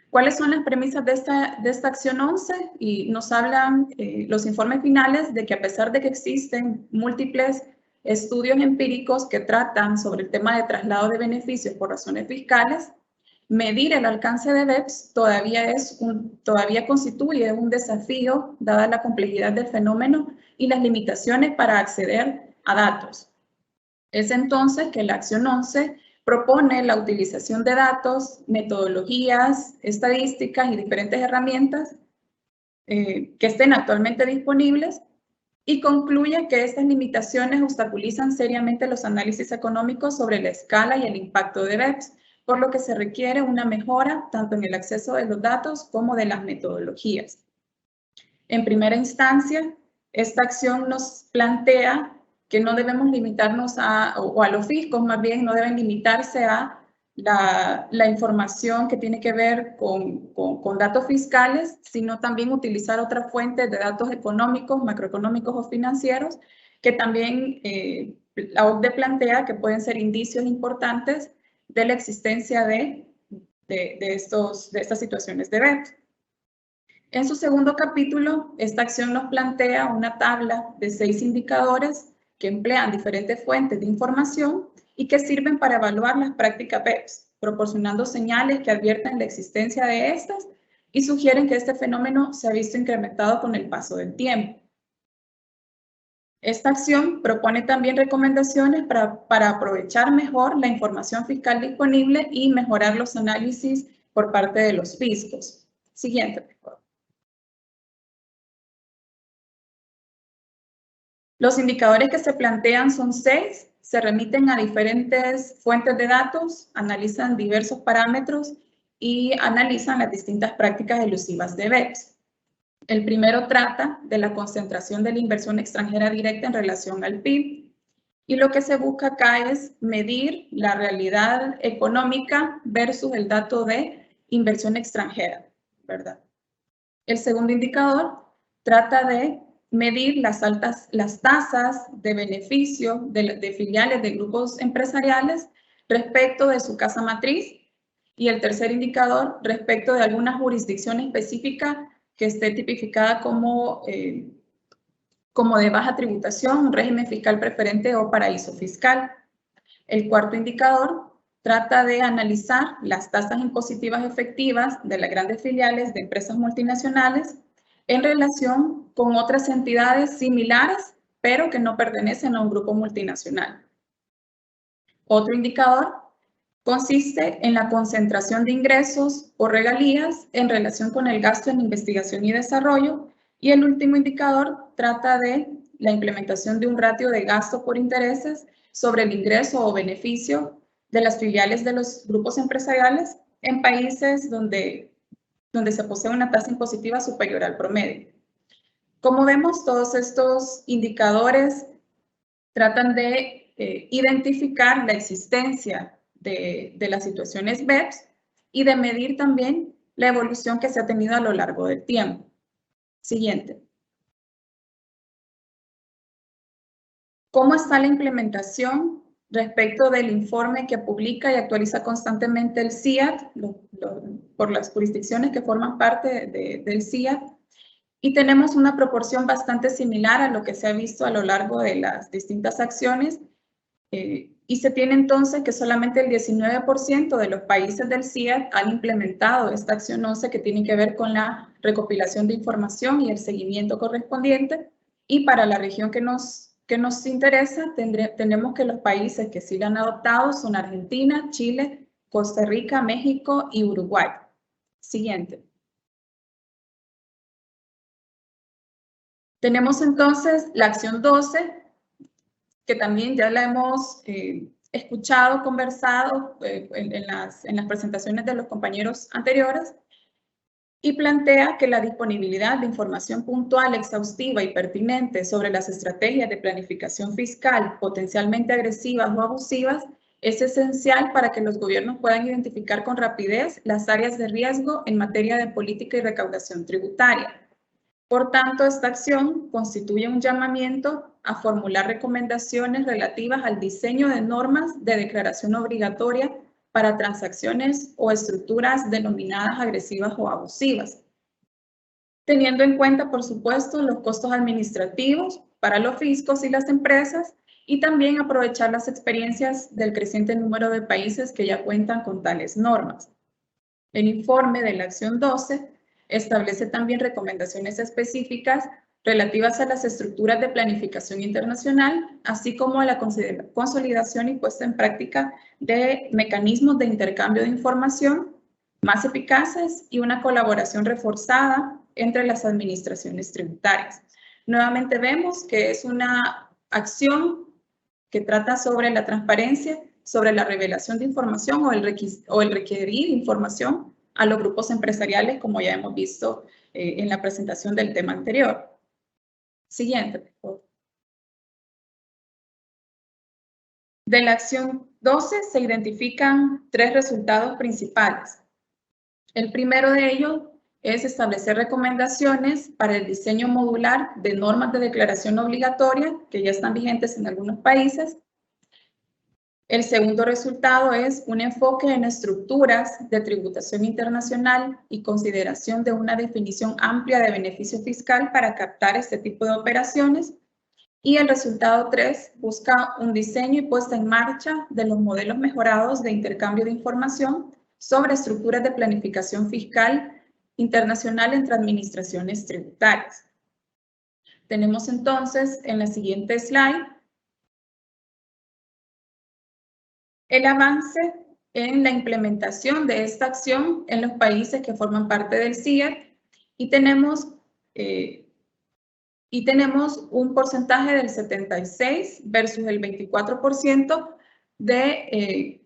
¿Cuáles son las premisas de esta acción 11? Y nos hablan los informes finales de que a pesar de que existen múltiples estudios empíricos que tratan sobre el tema de traslado de beneficios por razones fiscales, medir el alcance de BEPS todavía constituye un desafío dada la complejidad del fenómeno y las limitaciones para acceder a datos. Es entonces que la acción 11 propone la utilización de datos, metodologías, estadísticas y diferentes herramientas que estén actualmente disponibles y concluye que estas limitaciones obstaculizan seriamente los análisis económicos sobre la escala y el impacto de BEPS, por lo que se requiere una mejora tanto en el acceso de los datos como de las metodologías. En primera instancia, esta acción nos plantea que no debemos limitarnos o a los fiscos más bien no deben limitarse a la información que tiene que ver con datos fiscales, sino también utilizar otras fuentes de datos económicos, macroeconómicos o financieros, que también la OCDE plantea que pueden ser indicios importantes de la existencia de estas situaciones de BEPS. En su segundo capítulo, esta acción nos plantea una tabla de 6 indicadores que emplean diferentes fuentes de información y que sirven para evaluar las prácticas BEPS, proporcionando señales que advierten la existencia de estas y sugieren que este fenómeno se ha visto incrementado con el paso del tiempo. Esta acción propone también recomendaciones para aprovechar mejor la información fiscal disponible y mejorar los análisis por parte de los fiscos. Siguiente, por favor. Los indicadores que se plantean son 6, se remiten a diferentes fuentes de datos, analizan diversos parámetros y analizan las distintas prácticas elusivas de BEPS. El primero trata de la concentración de la inversión extranjera directa en relación al PIB y lo que se busca acá es medir la realidad económica versus el dato de inversión extranjera, ¿verdad? El segundo indicador trata de medir las tasas de beneficio de filiales de grupos empresariales respecto de su casa matriz. Y el tercer indicador respecto de alguna jurisdicción específica que esté tipificada como de baja tributación, un régimen fiscal preferente o paraíso fiscal. El cuarto indicador trata de analizar las tasas impositivas efectivas de las grandes filiales de empresas multinacionales en relación con otras entidades similares, pero que no pertenecen a un grupo multinacional. Otro indicador consiste en la concentración de ingresos o regalías en relación con el gasto en investigación y desarrollo. Y el último indicador trata de la implementación de un ratio de gasto por intereses sobre el ingreso o beneficio de las filiales de los grupos empresariales en países donde se posee una tasa impositiva superior al promedio. Como vemos, todos estos indicadores tratan de identificar la existencia de las situaciones BEPS y de medir también la evolución que se ha tenido a lo largo del tiempo. Siguiente. ¿Cómo está la implementación respecto del informe que publica y actualiza constantemente el CIAT por las jurisdicciones que forman parte del CIAT? Y tenemos una proporción bastante similar a lo que se ha visto a lo largo de las distintas acciones. Y se tiene entonces que solamente el 19% de los países del CIAT han implementado esta acción 11 que tiene que ver con la recopilación de información y el seguimiento correspondiente. Y para la región que nos interesa, tenemos que los países que sí la han adoptado son Argentina, Chile, Costa Rica, México y Uruguay. Siguiente. Tenemos entonces la acción 12, que también ya la hemos escuchado, conversado en las presentaciones de los compañeros anteriores, y plantea que la disponibilidad de información puntual, exhaustiva y pertinente sobre las estrategias de planificación fiscal potencialmente agresivas o abusivas es esencial para que los gobiernos puedan identificar con rapidez las áreas de riesgo en materia de política y recaudación tributaria. Por tanto, esta acción constituye un llamamiento a formular recomendaciones relativas al diseño de normas de declaración obligatoria para transacciones o estructuras denominadas agresivas o abusivas, teniendo en cuenta, por supuesto, los costos administrativos para los fiscos y las empresas, y también aprovechar las experiencias del creciente número de países que ya cuentan con tales normas. El informe de la acción 12 establece también recomendaciones específicas relativas a las estructuras de planificación internacional, así como a la consolidación y puesta en práctica de mecanismos de intercambio de información más eficaces y una colaboración reforzada entre las administraciones tributarias. Nuevamente vemos que es una acción que trata sobre la transparencia, sobre la revelación de información o el requerir información a los grupos empresariales, como ya hemos visto en la presentación del tema anterior. Siguiente, por favor. De la acción 12 se identifican 3 resultados principales. El primero de ellos es establecer recomendaciones para el diseño modular de normas de declaración obligatoria que ya están vigentes en algunos países. El segundo resultado es un enfoque en estructuras de tributación internacional y consideración de una definición amplia de beneficio fiscal para captar este tipo de operaciones. Y el resultado 3 busca un diseño y puesta en marcha de los modelos mejorados de intercambio de información sobre estructuras de planificación fiscal internacional entre administraciones tributarias. Tenemos entonces en la siguiente slide el avance en la implementación de esta acción en los países que forman parte del CIAT y tenemos un porcentaje del 76 versus el 24% de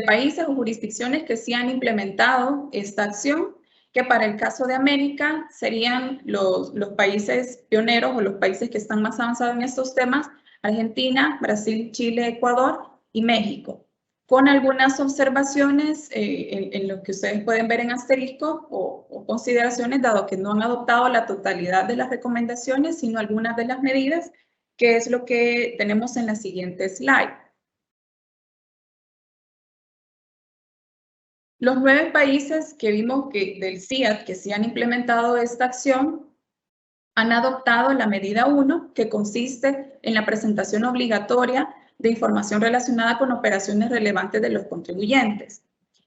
países o jurisdicciones que sí han implementado esta acción, que para el caso de América serían los países pioneros o los países que están más avanzados en estos temas: Argentina, Brasil, Chile, Ecuador y México, con algunas observaciones en lo que ustedes pueden ver en asterisco o consideraciones, dado que no han adoptado la totalidad de las recomendaciones, sino algunas de las medidas, que es lo que tenemos en la siguiente slide. Los 9 países que vimos del CIAT que sí han implementado esta acción han adoptado la medida 1, que consiste en la presentación obligatoria de información relacionada con operaciones relevantes de los contribuyentes.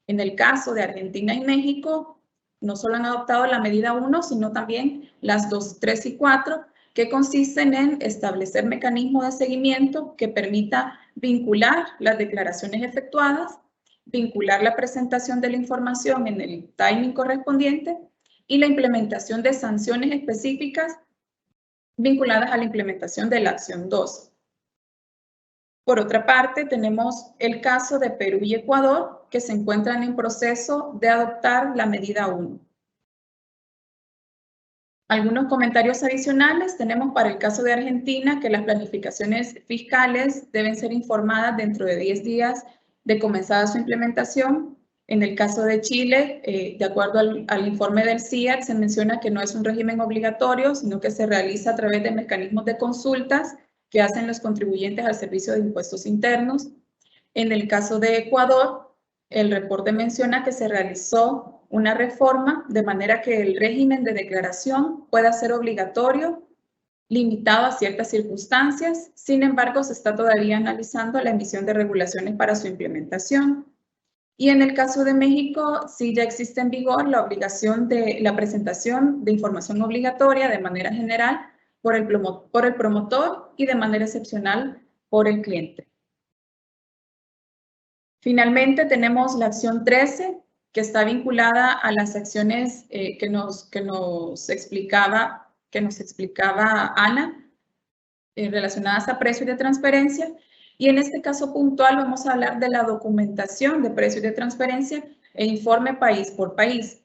En el caso de Argentina y México, no solo han adoptado la medida 1, sino también las 2, 3 y 4, que consisten en establecer mecanismos de seguimiento que permita vincular las declaraciones efectuadas, vincular la presentación de la información en el timing correspondiente y la implementación de sanciones específicas vinculadas a la implementación de la acción 2. Por otra parte, tenemos el caso de Perú y Ecuador, que se encuentran en proceso de adoptar la medida 1. Algunos comentarios adicionales tenemos para el caso de Argentina, que las planificaciones fiscales deben ser informadas dentro de 10 días de comenzada su implementación. En el caso de Chile, de acuerdo al informe del CIAT, se menciona que no es un régimen obligatorio, sino que se realiza a través de mecanismos de consultas que hacen los contribuyentes al Servicio de Impuestos Internos. En el caso de Ecuador, el reporte menciona que se realizó una reforma de manera que el régimen de declaración pueda ser obligatorio, limitado a ciertas circunstancias. Sin embargo, se está todavía analizando la emisión de regulaciones para su implementación. Y en el caso de México, sí ya existe en vigor la obligación de la presentación de información obligatoria de manera general por el promotor y de manera excepcional por el cliente. Finalmente, tenemos la acción 13, que está vinculada a las acciones que nos explicaba Ana, relacionadas a precios de transferencia. Y en este caso puntual vamos a hablar de la documentación de precios de transferencia e informe país por país.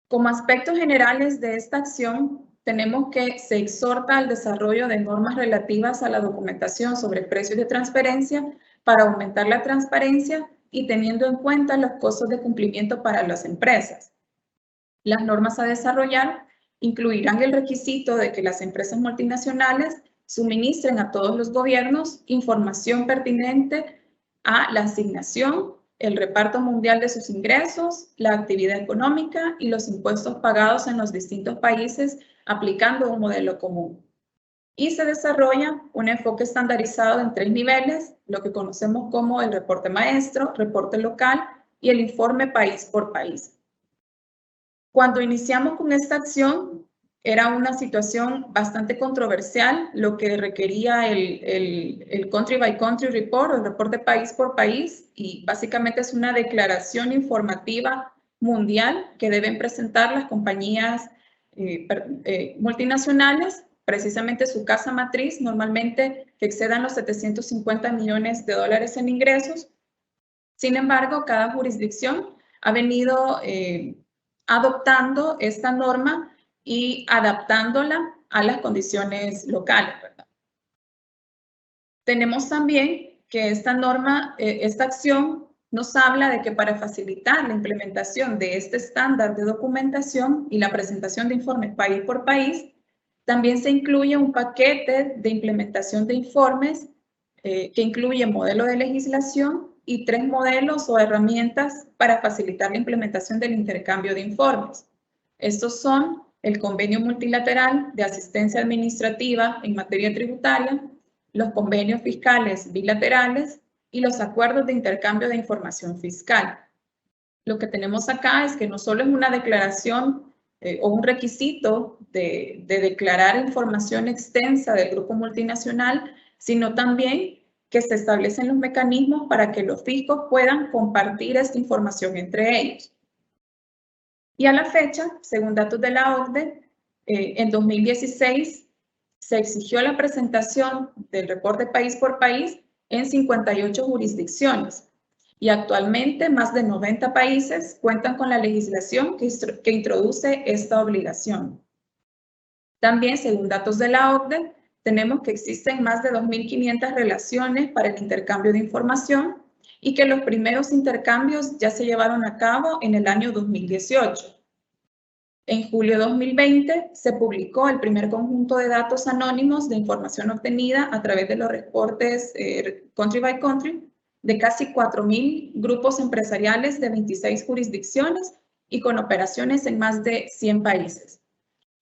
Como aspectos generales de esta acción, tenemos que se exhorta al desarrollo de normas relativas a la documentación sobre precios de transferencia para aumentar la transparencia y teniendo en cuenta los costos de cumplimiento para las empresas. Las normas a desarrollar incluirán el requisito de que las empresas multinacionales suministren a todos los gobiernos información pertinente a la asignación, el reparto mundial de sus ingresos, la actividad económica y los impuestos pagados en los distintos países aplicando un modelo común. Y se desarrolla un enfoque estandarizado en 3 niveles, lo que conocemos como el reporte maestro, reporte local y el informe país por país. Cuando iniciamos con esta acción, era una situación bastante controversial, lo que requería el Country by Country Report, o el reporte país por país, y básicamente es una declaración informativa mundial que deben presentar las compañías multinacionales, precisamente su casa matriz, normalmente que excedan los 750 millones de dólares en ingresos. Sin embargo, cada jurisdicción ha venido adoptando esta norma y adaptándola a las condiciones locales, ¿verdad? Tenemos también que esta norma, esta acción nos habla de que para facilitar la implementación de este estándar de documentación y la presentación de informes país por país, también se incluye un paquete de implementación de informes que incluye modelo de legislación y 3 modelos o herramientas para facilitar la implementación del intercambio de informes. Estos son el Convenio Multilateral de Asistencia Administrativa en materia tributaria, los convenios fiscales bilaterales y los acuerdos de intercambio de información fiscal. Lo que tenemos acá es que no solo es una declaración o un requisito de declarar información extensa del grupo multinacional, sino también que se establecen los mecanismos para que los fiscos puedan compartir esta información entre ellos. Y a la fecha, según datos de la OCDE, en 2016 se exigió la presentación del reporte país por país en 58 jurisdicciones y actualmente más de 90 países cuentan con la legislación que introduce esta obligación. También, según datos de la OCDE, tenemos que existen más de 2.500 relaciones para el intercambio de información y que los primeros intercambios ya se llevaron a cabo en el año 2018. En julio de 2020 se publicó el primer conjunto de datos anónimos de información obtenida a través de los reportes Country by Country de casi 4.000 grupos empresariales de 26 jurisdicciones y con operaciones en más de 100 países.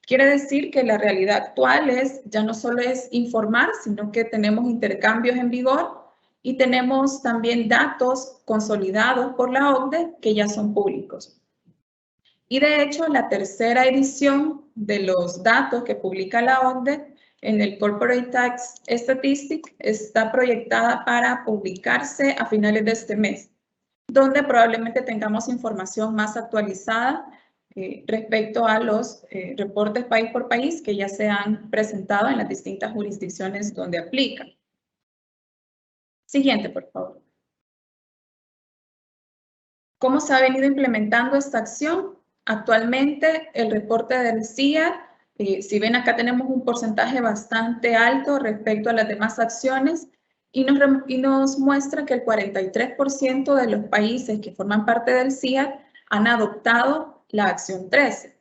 Quiere decir que la realidad actual ya no solo es informar, sino que tenemos intercambios en vigor y tenemos también datos consolidados por la OCDE que ya son públicos. Y de hecho, la tercera edición de los datos que publica la OCDE en el Corporate Tax Statistics está proyectada para publicarse a finales de este mes, donde probablemente tengamos información más actualizada respecto a los reportes país por país que ya se han presentado en las distintas jurisdicciones donde aplican. Siguiente, por favor. ¿Cómo se ha venido implementando esta acción? Actualmente, el reporte del CIAT, si ven acá tenemos un porcentaje bastante alto respecto a las demás acciones y nos muestra que el 43% de los países que forman parte del CIAT han adoptado la acción 13.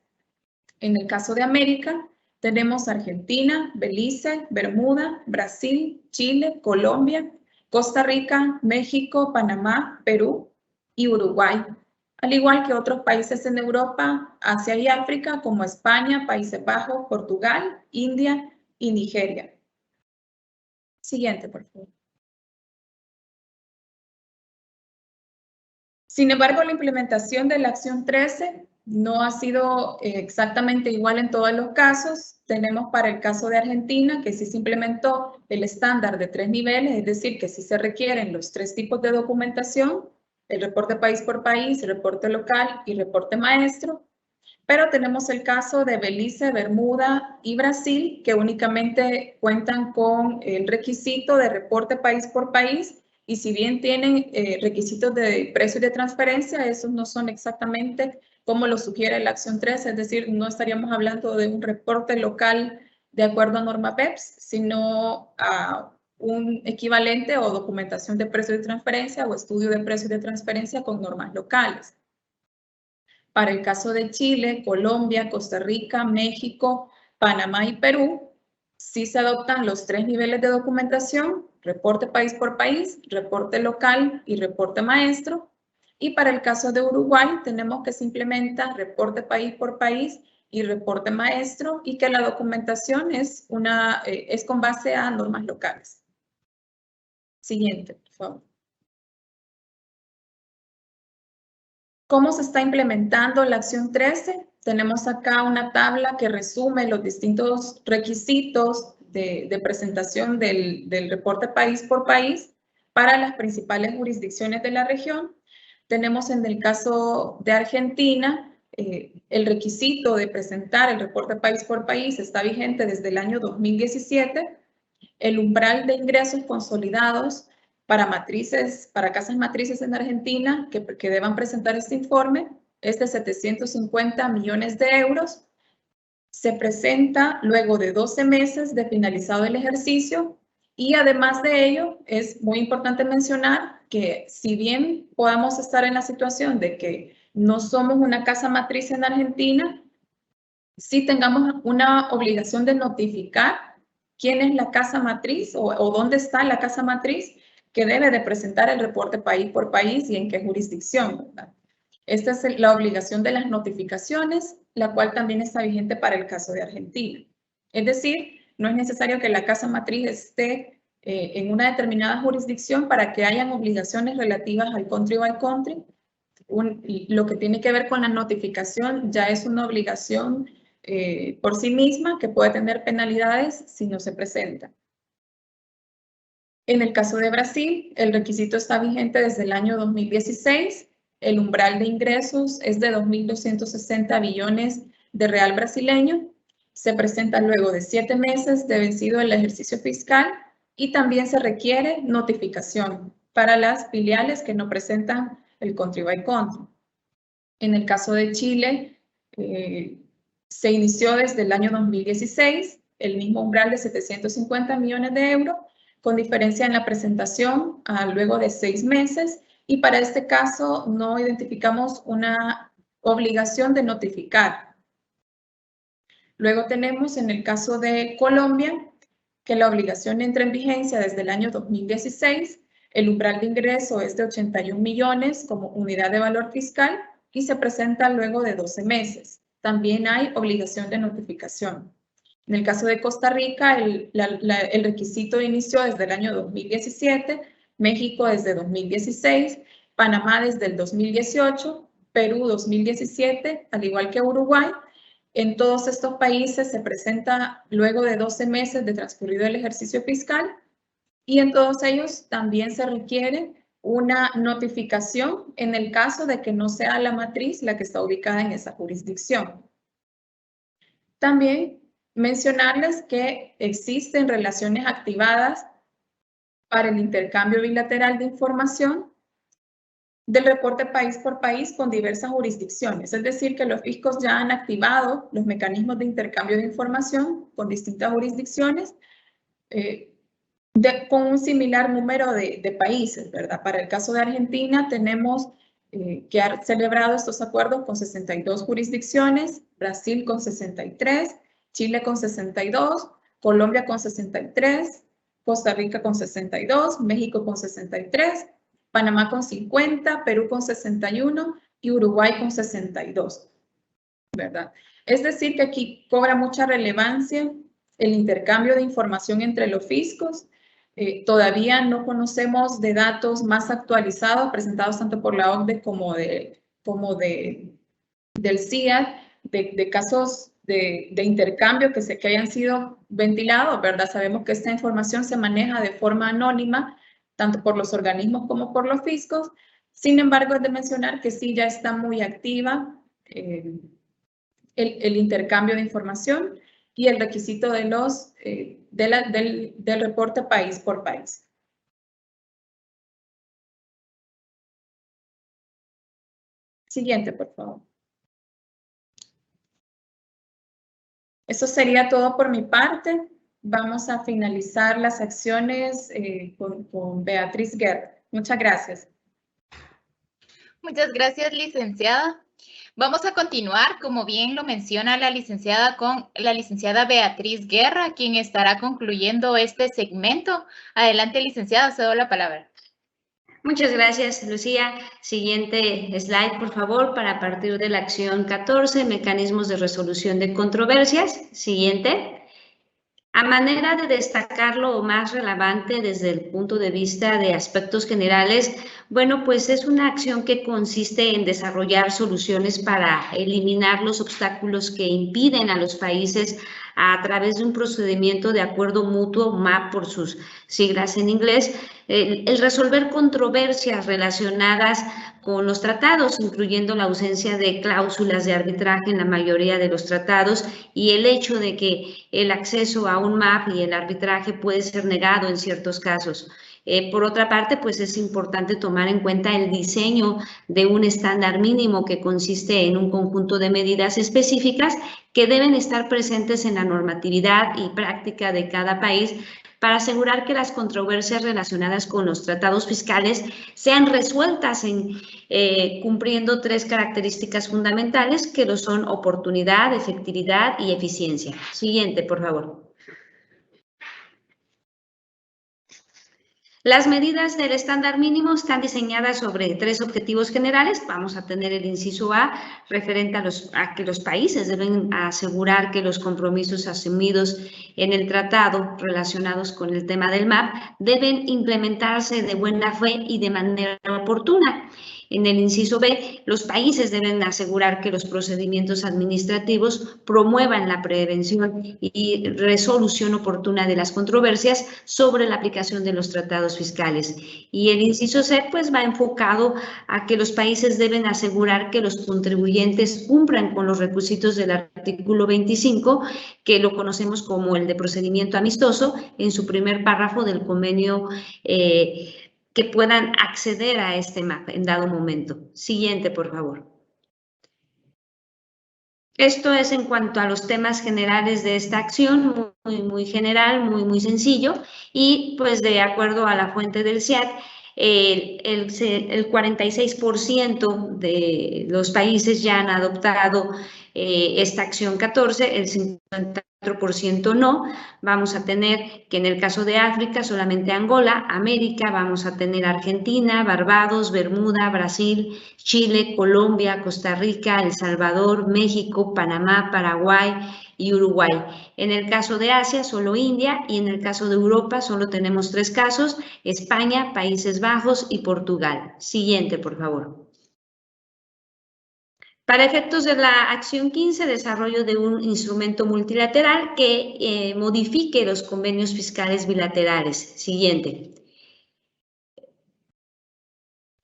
En el caso de América, tenemos Argentina, Belice, Bermuda, Brasil, Chile, Colombia, Costa Rica, México, Panamá, Perú, y Uruguay, al igual que otros países en Europa, Asia y África, como España, Países Bajos, Portugal, India y Nigeria. Siguiente, por favor. Sin embargo, la implementación de la acción 13 no ha sido exactamente igual en todos los casos. Tenemos para el caso de Argentina que sí se implementó el estándar de 3 niveles, es decir, que sí se requieren los 3 tipos de documentación, el reporte país por país, el reporte local y reporte maestro. Pero tenemos el caso de Belice, Bermuda y Brasil, que únicamente cuentan con el requisito de reporte país por país, y si bien tienen requisitos de precio y de transferencia, esos no son exactamente como lo sugiere la acción 3, es decir, no estaríamos hablando de un reporte local de acuerdo a norma BEPS, sino a un equivalente o documentación de precio de transferencia o estudio de precio de transferencia con normas locales. Para el caso de Chile, Colombia, Costa Rica, México, Panamá y Perú, sí se adoptan los 3 niveles de documentación, reporte país por país, reporte local y reporte maestro. Y para el caso de Uruguay, tenemos que se implementa reporte país por país y reporte maestro, y que la documentación es con base a normas locales. Siguiente, por favor. ¿Cómo se está implementando la acción 13? Tenemos acá una tabla que resume los distintos requisitos de presentación del reporte país por país para las principales jurisdicciones de la región. Tenemos en el caso de Argentina, el requisito de presentar el reporte país por país está vigente desde el año 2017. El umbral de ingresos consolidados para casas matrices en Argentina que deban presentar este informe es de 750 millones de euros. Se presenta luego de 12 meses de finalizado el ejercicio, y además de ello es muy importante mencionar que si bien podamos estar en la situación de que no somos una casa matriz en Argentina, sí tengamos una obligación de notificar quién es la casa matriz o dónde está la casa matriz que debe de presentar el reporte país por país y en qué jurisdicción, ¿verdad? Esta es la obligación de las notificaciones, la cual también está vigente para el caso de Argentina. Es decir, no es necesario que la casa matriz esté en una determinada jurisdicción para que hayan obligaciones relativas al country by country. Lo que tiene que ver con la notificación ya es una obligación por sí misma que puede tener penalidades si no se presenta. En el caso de Brasil, el requisito está vigente desde el año 2016. El umbral de ingresos es de 2.260 billones de real brasileño. Se presenta luego de 7 meses de vencido el ejercicio fiscal, y también se requiere notificación para las filiales que no presentan el country by country. En el caso de Chile, se inició desde el año 2016 el mismo umbral de 750 millones de euros, con diferencia en la presentación luego de 6 meses, y para este caso no identificamos una obligación de notificar. Luego tenemos en el caso de Colombia que la obligación entra en vigencia desde el año 2016, el umbral de ingreso es de 81 millones como unidad de valor fiscal y se presenta luego de 12 meses. También hay obligación de notificación. En el caso de Costa Rica, el requisito inició desde el año 2017, México desde 2016, Panamá desde el 2018, Perú 2017, al igual que Uruguay. En todos estos países se presenta luego de 12 meses de transcurrido el ejercicio fiscal, y en todos ellos también se requiere una notificación en el caso de que no sea la matriz la que está ubicada en esa jurisdicción. También mencionarles que existen relaciones activadas para el intercambio bilateral de información del reporte país por país con diversas jurisdicciones. Es decir, que los fiscos ya han activado los mecanismos de intercambio de información con distintas jurisdicciones con un similar número de países, ¿verdad? Para el caso de Argentina tenemos que ha celebrado estos acuerdos con 62 jurisdicciones, Brasil con 63, Chile con 62, Colombia con 63, Costa Rica con 62, México con 63, Panamá con 50, Perú con 61 y Uruguay con 62, ¿verdad? Es decir, que aquí cobra mucha relevancia el intercambio de información entre los fiscos. Todavía no conocemos de datos más actualizados presentados tanto por la OCDE como del CIAD, de casos de intercambio que hayan sido ventilados, ¿verdad? Sabemos que esta información se maneja de forma anónima, tanto por los organismos como por los fiscos. Sin embargo, es de mencionar que sí ya está muy activa el intercambio de información y el requisito de del reporte país por país. Siguiente, por favor. Eso sería todo por mi parte. Vamos a finalizar las acciones con Beatriz Guerra. Muchas gracias. Muchas gracias, licenciada. Vamos a continuar, como bien lo menciona la licenciada, con la licenciada Beatriz Guerra, quien estará concluyendo este segmento. Adelante, licenciada, cedo la palabra. Muchas gracias, Lucía. Siguiente slide, por favor, para partir de la acción 14, mecanismos de resolución de controversias. Siguiente. A manera de destacar lo más relevante desde el punto de vista de aspectos generales, bueno, pues es una acción que consiste en desarrollar soluciones para eliminar los obstáculos que impiden a los países a través de un procedimiento de acuerdo mutuo, MAP por sus siglas en inglés, el resolver controversias relacionadas con los tratados, incluyendo la ausencia de cláusulas de arbitraje en la mayoría de los tratados y el hecho de que el acceso a un MAP y el arbitraje puede ser negado en ciertos casos. Por otra parte, pues es importante tomar en cuenta el diseño de un estándar mínimo que consiste en un conjunto de medidas específicas que deben estar presentes en la normatividad y práctica de cada país para asegurar que las controversias relacionadas con los tratados fiscales sean resueltas cumpliendo tres características fundamentales que lo son oportunidad, efectividad y eficiencia. Siguiente, por favor. Las medidas del estándar mínimo están diseñadas sobre tres objetivos generales. Vamos a tener el inciso A, referente a que los países deben asegurar que los compromisos asumidos en el tratado relacionados con el tema del MAP deben implementarse de buena fe y de manera oportuna. En el inciso B, los países deben asegurar que los procedimientos administrativos promuevan la prevención y resolución oportuna de las controversias sobre la aplicación de los tratados fiscales. Y el inciso C, pues, va enfocado a que los países deben asegurar que los contribuyentes cumplan con los requisitos del artículo 25, que lo conocemos como el de procedimiento amistoso, en su primer párrafo del convenio que puedan acceder a este MAP en dado momento. Siguiente, por favor. Esto es en cuanto a los temas generales de esta acción, muy general, muy sencillo, y pues de acuerdo a la fuente del CIAD, el 46% de los países ya han adoptado esta acción 14, el 54% no. Vamos a tener que en el caso de África solamente Angola, América vamos a tener Argentina, Barbados, Bermuda, Brasil, Chile, Colombia, Costa Rica, El Salvador, México, Panamá, Paraguay y Uruguay. En el caso de Asia, solo India, y en el caso de Europa solo tenemos 3 casos, España, Países Bajos y Portugal. Siguiente, por favor. Para efectos de la acción 15, desarrollo de un instrumento multilateral que modifique los convenios fiscales bilaterales. Siguiente.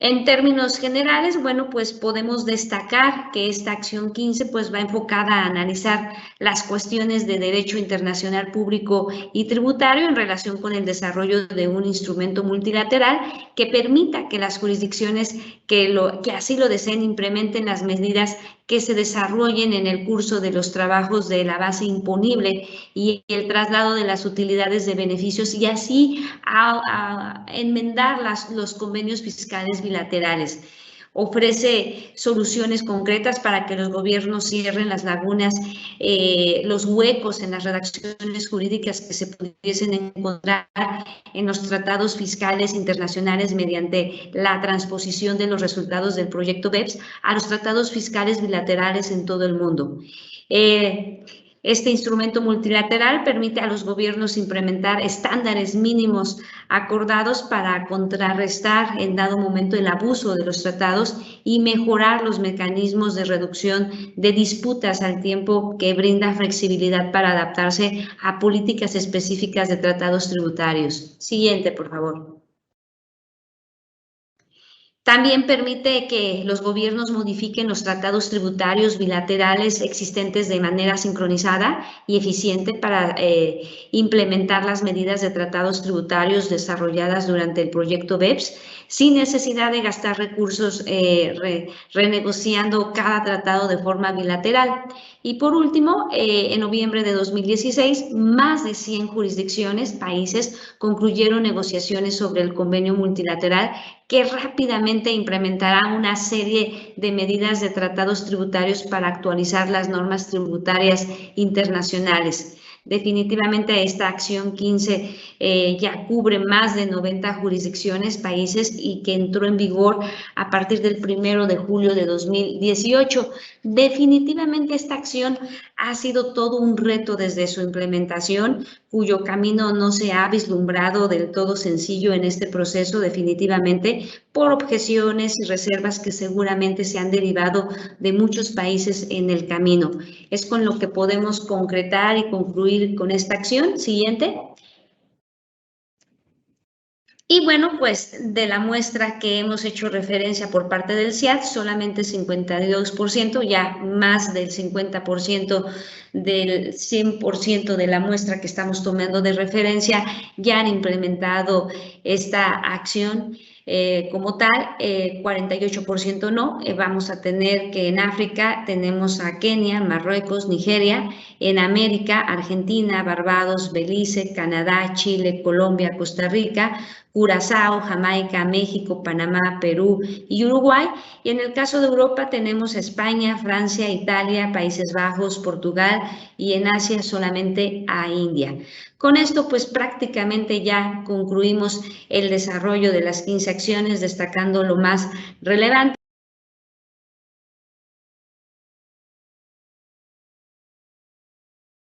En términos generales, bueno, pues podemos destacar que esta acción 15 pues va enfocada a analizar las cuestiones de derecho internacional público y tributario en relación con el desarrollo de un instrumento multilateral que permita que las jurisdicciones que así lo deseen implementen las medidas que se desarrollen en el curso de los trabajos de la base imponible y el traslado de las utilidades de beneficios y así a enmendar los convenios fiscales bilaterales. ofrece soluciones concretas para que los gobiernos cierren las lagunas, los huecos en las redacciones jurídicas que se pudiesen encontrar en los tratados fiscales internacionales mediante la transposición de los resultados del proyecto BEPS a los tratados fiscales bilaterales en todo el mundo. Este instrumento multilateral permite a los gobiernos implementar estándares mínimos acordados para contrarrestar en dado momento el abuso de los tratados y mejorar los mecanismos de reducción de disputas al tiempo que brinda flexibilidad para adaptarse a políticas específicas de tratados tributarios. Siguiente, por favor. También permite que los gobiernos modifiquen los tratados tributarios bilaterales existentes de manera sincronizada y eficiente para implementar las medidas de tratados tributarios desarrolladas durante el proyecto BEPS, sin necesidad de gastar recursos renegociando cada tratado de forma bilateral. Y por último, en noviembre de 2016, más de 100 jurisdicciones, países, concluyeron negociaciones sobre el convenio multilateral que rápidamente implementará una serie de medidas de tratados tributarios para actualizar las normas tributarias internacionales. Definitivamente esta acción 15 ya cubre más de 90 jurisdicciones, países y que entró en vigor a partir del 1 de julio de 2018. Definitivamente esta acción ha sido todo un reto desde su implementación, cuyo camino no se ha vislumbrado del todo sencillo en este proceso, definitivamente por objeciones y reservas que seguramente se han derivado de muchos países en el camino. Es con lo que podemos concretar y concluir con esta acción. Siguiente. Y bueno, pues de la muestra que hemos hecho referencia por parte del SIAT, solamente 52%, ya más del 50% del 100% de la muestra que estamos tomando de referencia ya han implementado esta acción. Como tal, 48% no. Vamos a tener que en África tenemos a Kenia, Marruecos, Nigeria, en América, Argentina, Barbados, Belice, Canadá, Chile, Colombia, Costa Rica, Curazao, Jamaica, México, Panamá, Perú y Uruguay. Y en el caso de Europa tenemos a España, Francia, Italia, Países Bajos, Portugal y en Asia solamente a India. Con esto, pues prácticamente ya concluimos el desarrollo de las 15 acciones, destacando lo más relevante.